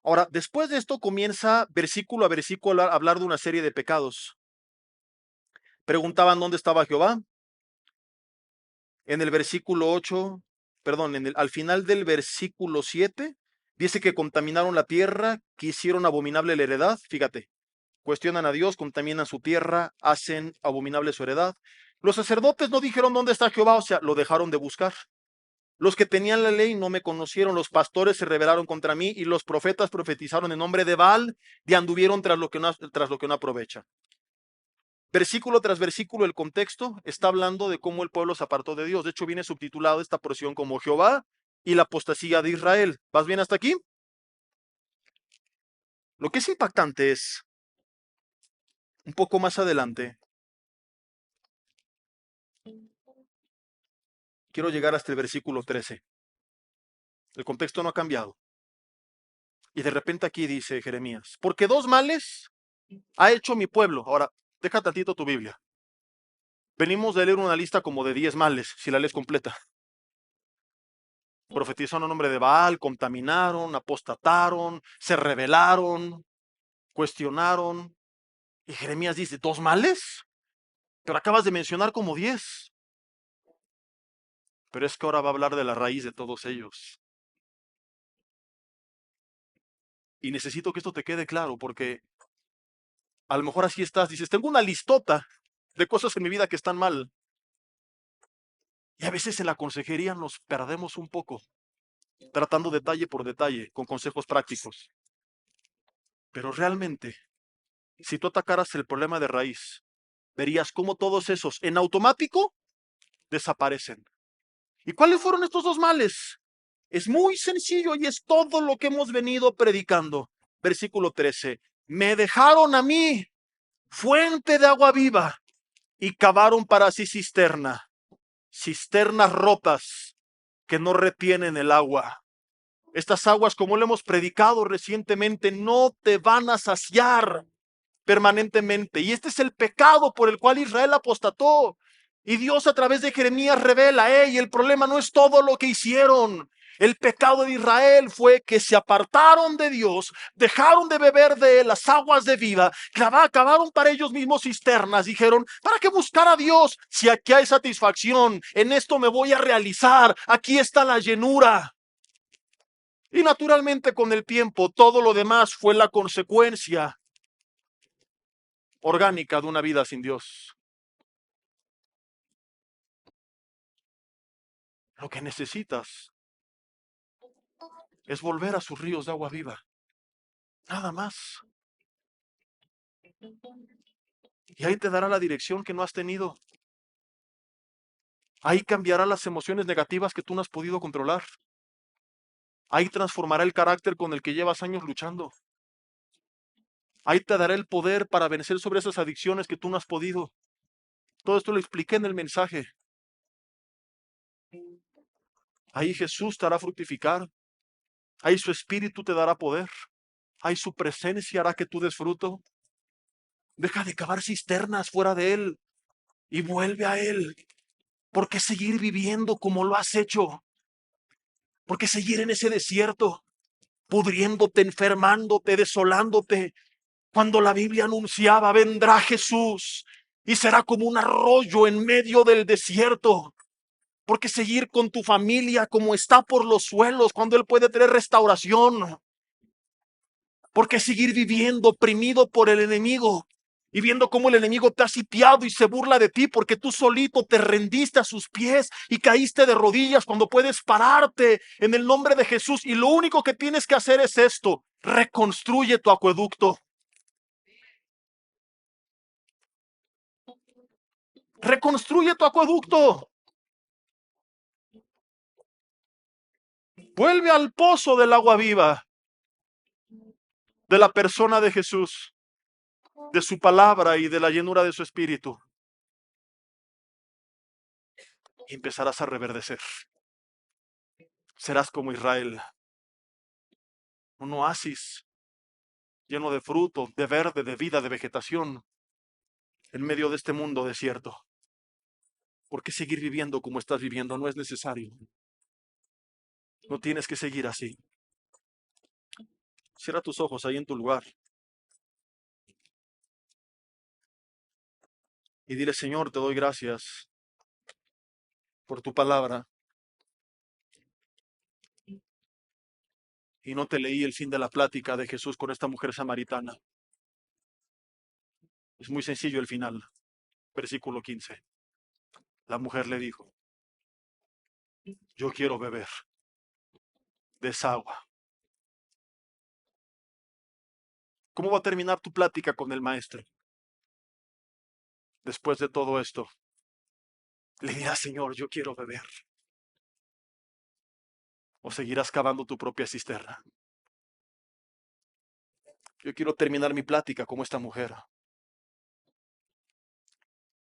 Ahora, después de esto comienza versículo a versículo a hablar de una serie de pecados. Preguntaban dónde estaba Jehová. En el versículo 8, perdón, al final del versículo 7, dice que contaminaron la tierra, que hicieron abominable la heredad. Fíjate, cuestionan a Dios, contaminan su tierra, hacen abominable su heredad. Los sacerdotes no dijeron dónde está Jehová, o sea, lo dejaron de buscar. Los que tenían la ley no me conocieron, los pastores se rebelaron contra mí y los profetas profetizaron en nombre de Baal y anduvieron tras lo que no aprovecha. Versículo tras versículo, el contexto está hablando de cómo el pueblo se apartó de Dios. De hecho, viene subtitulado esta porción como Jehová y la apostasía de Israel. ¿Vas bien hasta aquí? Lo que es impactante es, un poco más adelante, quiero llegar hasta el versículo 13. El contexto no ha cambiado. Y de repente aquí dice Jeremías, porque dos males ha hecho mi pueblo. Ahora, deja tantito tu Biblia. Venimos de leer una lista como de 10 males, si la lees completa. Profetizaron en nombre de Baal, contaminaron, apostataron, se rebelaron, cuestionaron. Y Jeremías dice, ¿dos males? Pero acabas de mencionar como 10. Pero es que ahora va a hablar de la raíz de todos ellos. Y necesito que esto te quede claro, porque a lo mejor así estás, dices, tengo una listota de cosas en mi vida que están mal. Y a veces en la consejería nos perdemos un poco, tratando detalle por detalle, con consejos prácticos. Pero realmente, si tú atacaras el problema de raíz, verías cómo todos esos en automático desaparecen. ¿Y cuáles fueron estos dos males? Es muy sencillo y es todo lo que hemos venido predicando. Versículo 13. Me dejaron a mí fuente de agua viva y cavaron para sí cisternas rotas que no retienen el agua. Estas aguas, como lo hemos predicado recientemente, no te van a saciar permanentemente. Y este es el pecado por el cual Israel apostató. Y Dios a través de Jeremías revela, el problema no es todo lo que hicieron. El pecado de Israel fue que se apartaron de Dios, dejaron de beber de las aguas de vida, cavaron para ellos mismos cisternas, dijeron, ¿para qué buscar a Dios si aquí hay satisfacción? En esto me voy a realizar, aquí está la llenura. Y naturalmente con el tiempo todo lo demás fue la consecuencia orgánica de una vida sin Dios. Lo que necesitas es volver a sus ríos de agua viva. Nada más. Y ahí te dará la dirección que no has tenido. Ahí cambiará las emociones negativas que tú no has podido controlar. Ahí transformará el carácter con el que llevas años luchando. Ahí te dará el poder para vencer sobre esas adicciones que tú no has podido. Todo esto lo expliqué en el mensaje. Ahí Jesús te hará fructificar. Ahí su espíritu te dará poder. Ahí su presencia hará que tú des fruto. Deja de cavar cisternas fuera de Él y vuelve a Él. ¿Por qué seguir viviendo como lo has hecho? ¿Por qué seguir en ese desierto, pudriéndote, enfermándote, desolándote? Cuando la Biblia anunciaba, vendrá Jesús y será como un arroyo en medio del desierto. ¿Por qué seguir con tu familia como está por los suelos cuando Él puede tener restauración? ¿Por qué seguir viviendo oprimido por el enemigo y viendo cómo el enemigo te ha sitiado y se burla de ti porque tú solito te rendiste a sus pies y caíste de rodillas cuando puedes pararte en el nombre de Jesús? Y lo único que tienes que hacer es esto: reconstruye tu acueducto. Reconstruye tu acueducto. Vuelve al pozo del agua viva, de la persona de Jesús, de su palabra y de la llenura de su espíritu. Y empezarás a reverdecer. Serás como Israel, un oasis lleno de fruto, de verde, de vida, de vegetación, en medio de este mundo desierto. ¿Por qué seguir viviendo como estás viviendo? No es necesario. No tienes que seguir así. Cierra tus ojos ahí en tu lugar y dile: Señor, te doy gracias por tu palabra. Y no te leí el fin de la plática de Jesús con esta mujer samaritana. Es muy sencillo el final. Versículo 15. La mujer le dijo: yo quiero beber de esa agua. ¿Cómo va a terminar tu plática con el maestro? Después de todo esto, le dirás: Señor, yo quiero beber. ¿O seguirás cavando tu propia cisterna? Yo quiero terminar mi plática como esta mujer.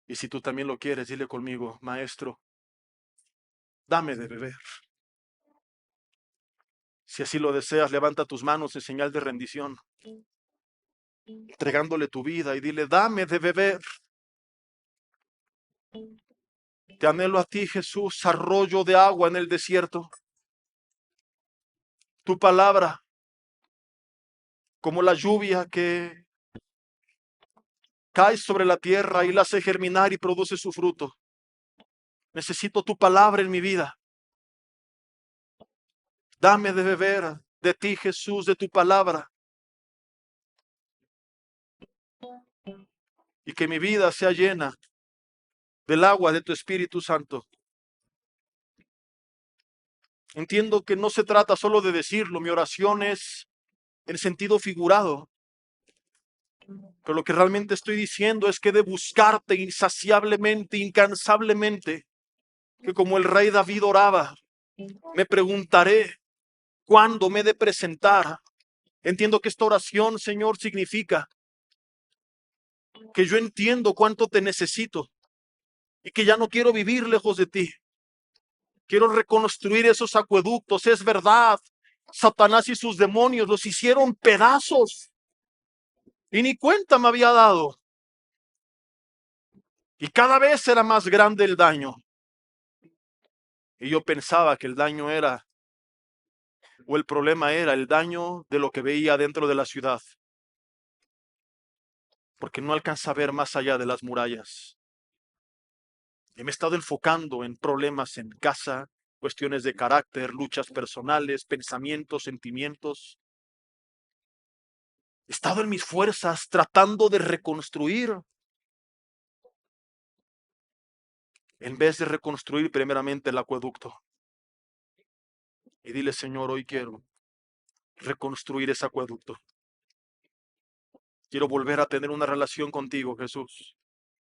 Y si tú también lo quieres, dile conmigo: Maestro, dame de beber. Si así lo deseas, levanta tus manos en señal de rendición, entregándole tu vida, y dile: dame de beber. Te anhelo a ti, Jesús, arroyo de agua en el desierto. Tu palabra, como la lluvia que cae sobre la tierra y la hace germinar y produce su fruto. Necesito tu palabra en mi vida. Dame de beber de ti, Jesús, de tu palabra. Y que mi vida sea llena del agua de tu Espíritu Santo. Entiendo que no se trata solo de decirlo, mi oración es en sentido figurado. Pero lo que realmente estoy diciendo es que he de buscarte insaciablemente, incansablemente, que como el rey David oraba, me preguntaré cuándo me he de presentar Entiendo que esta oración, Señor, significa que yo entiendo cuánto te necesito y que ya no quiero vivir lejos de ti. Quiero reconstruir esos acueductos. Es verdad, Satanás y sus demonios los hicieron pedazos y ni cuenta me había dado. Y cada vez era más grande el daño. Y yo pensaba que el daño era, o el problema era el daño de lo que veía dentro de la ciudad. Porque no alcanza a ver más allá de las murallas. Y me he estado enfocando en problemas en casa, cuestiones de carácter, luchas personales, pensamientos, sentimientos. He estado en mis fuerzas tratando de reconstruir, en vez de reconstruir primeramente el acueducto. Y dile, Señor, hoy quiero reconstruir ese acueducto. Quiero volver a tener una relación contigo, Jesús.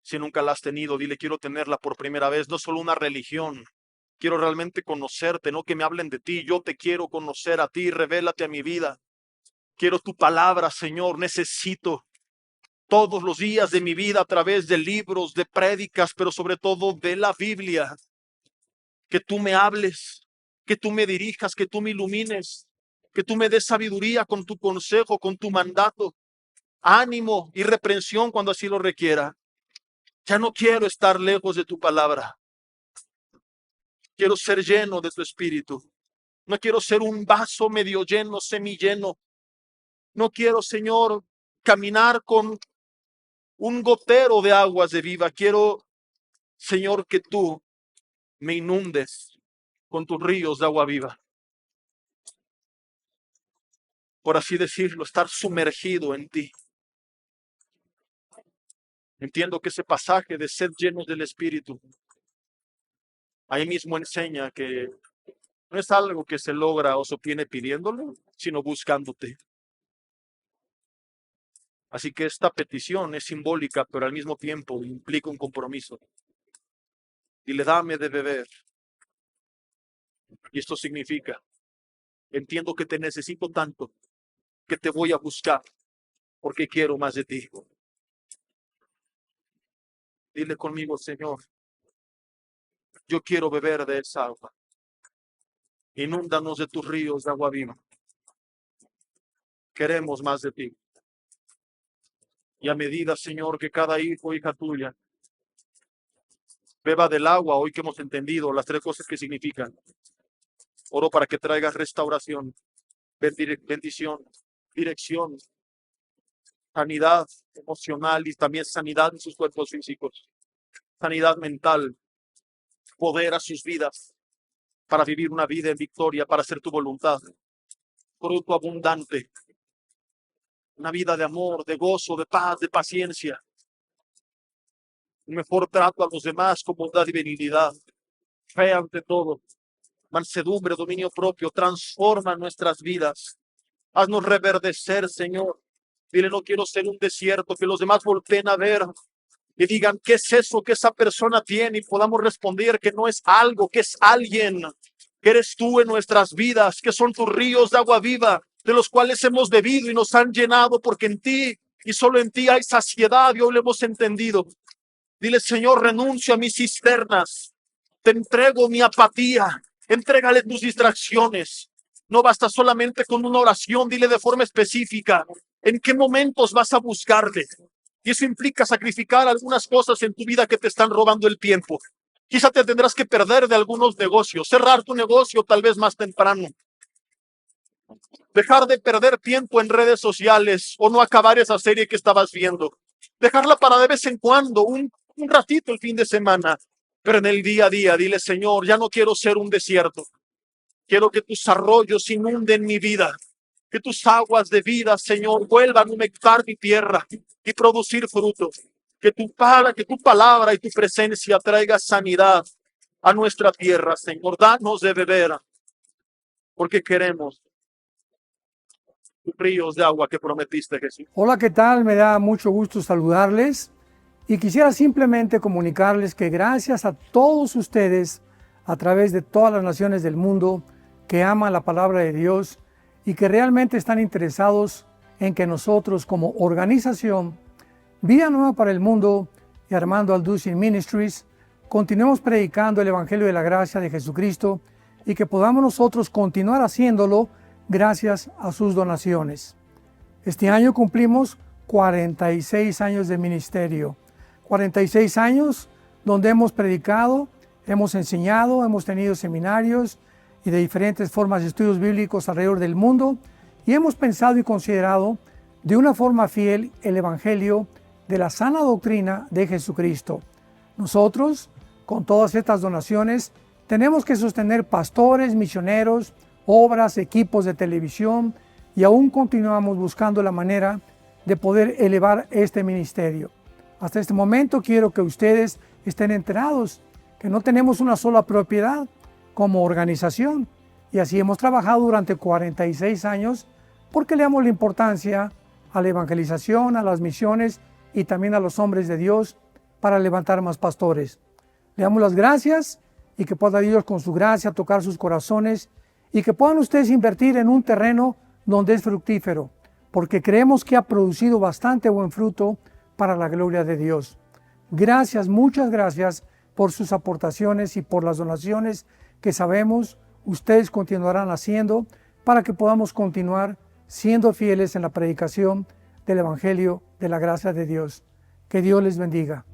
Si nunca la has tenido, dile, quiero tenerla por primera vez, no solo una religión. Quiero realmente conocerte, no que me hablen de ti. Yo te quiero conocer a ti, revélate a mi vida. Quiero tu palabra, Señor. Necesito todos los días de mi vida a través de libros, de prédicas, pero sobre todo de la Biblia. Que tú me hables, que tú me dirijas, que tú me ilumines, que tú me des sabiduría con tu consejo, con tu mandato, ánimo y reprensión cuando así lo requiera. Ya no quiero estar lejos de tu palabra. Quiero ser lleno de tu espíritu. No quiero ser un vaso medio lleno, semilleno. No quiero, Señor, caminar con un gotero de aguas de vida. Quiero, Señor, que tú me inundes con tus ríos de agua viva. Por así decirlo, estar sumergido en ti. Entiendo que ese pasaje de ser llenos del Espíritu, ahí mismo enseña que no es algo que se logra o se obtiene pidiéndolo, sino buscándote. Así que esta petición es simbólica, pero al mismo tiempo implica un compromiso. Dile, dame de beber. Y esto significa, entiendo que te necesito tanto, que te voy a buscar, porque quiero más de ti. Dile conmigo, Señor, yo quiero beber de esa agua. Inúndanos de tus ríos de agua viva. Queremos más de ti. Y a medida, Señor, que cada hijo o hija tuya beba del agua, hoy que hemos entendido las tres cosas que significan, oro para que traigas restauración, bendición, dirección, sanidad emocional y también sanidad en sus cuerpos físicos, sanidad mental, poder a sus vidas para vivir una vida en victoria, para hacer tu voluntad, fruto abundante, una vida de amor, de gozo, de paz, de paciencia, un mejor trato a los demás con bondad y benignidad, fe ante todo, mansedumbre, dominio propio. Transforma nuestras vidas, haznos reverdecer, Señor. Dile, no quiero ser un desierto, que los demás volteen a ver y digan, ¿qué es eso que esa persona tiene? Y podamos responder que no es algo, que es alguien, que eres tú en nuestras vidas, que son tus ríos de agua viva, de los cuales hemos bebido y nos han llenado, porque en ti y solo en ti hay saciedad, y hoy lo hemos entendido. Dile, Señor, renuncio a mis cisternas, te entrego mi apatía, entrégale tus distracciones. No basta solamente con una oración, dile de forma específica en qué momentos vas a buscarle. Y eso implica sacrificar algunas cosas en tu vida que te están robando el tiempo. Quizá te tendrás que perder de algunos negocios, cerrar tu negocio tal vez más temprano. Dejar de perder tiempo en redes sociales o no acabar esa serie que estabas viendo. Dejarla para de vez en cuando, un ratito el fin de semana. Pero en el día a día, dile, Señor, ya no quiero ser un desierto. Quiero que tus arroyos inunden mi vida. Que tus aguas de vida, Señor, vuelvan a humectar mi tierra y producir fruto. Que tu palabra y tu presencia traiga sanidad a nuestra tierra, Señor. Danos de beber, porque queremos tus ríos de agua que prometiste, Jesús. Hola, ¿qué tal? Me da mucho gusto saludarles y quisiera simplemente comunicarles que gracias a todos ustedes a través de todas las naciones del mundo que aman la palabra de Dios y que realmente están interesados en que nosotros como organización, Vida Nueva para el Mundo y Armando Alducin Ministries, continuemos predicando el Evangelio de la Gracia de Jesucristo y que podamos nosotros continuar haciéndolo gracias a sus donaciones. Este año cumplimos 46 años de ministerio, 46 años donde hemos predicado, hemos enseñado, hemos tenido seminarios y de diferentes formas de estudios bíblicos alrededor del mundo y hemos pensado y considerado de una forma fiel el Evangelio de la sana doctrina de Jesucristo. Nosotros, con todas estas donaciones, tenemos que sostener pastores, misioneros, obras, equipos de televisión y aún continuamos buscando la manera de poder elevar este ministerio. Hasta este momento quiero que ustedes estén enterados que no tenemos una sola propiedad como organización y así hemos trabajado durante 46 años porque le damos la importancia a la evangelización, a las misiones y también a los hombres de Dios para levantar más pastores. Le damos las gracias y que pueda Dios con su gracia tocar sus corazones y que puedan ustedes invertir en un terreno donde es fructífero, porque creemos que ha producido bastante buen fruto para la gloria de Dios. Gracias, muchas gracias por sus aportaciones y por las donaciones que sabemos ustedes continuarán haciendo para que podamos continuar siendo fieles en la predicación del Evangelio de la gracia de Dios. Que Dios les bendiga.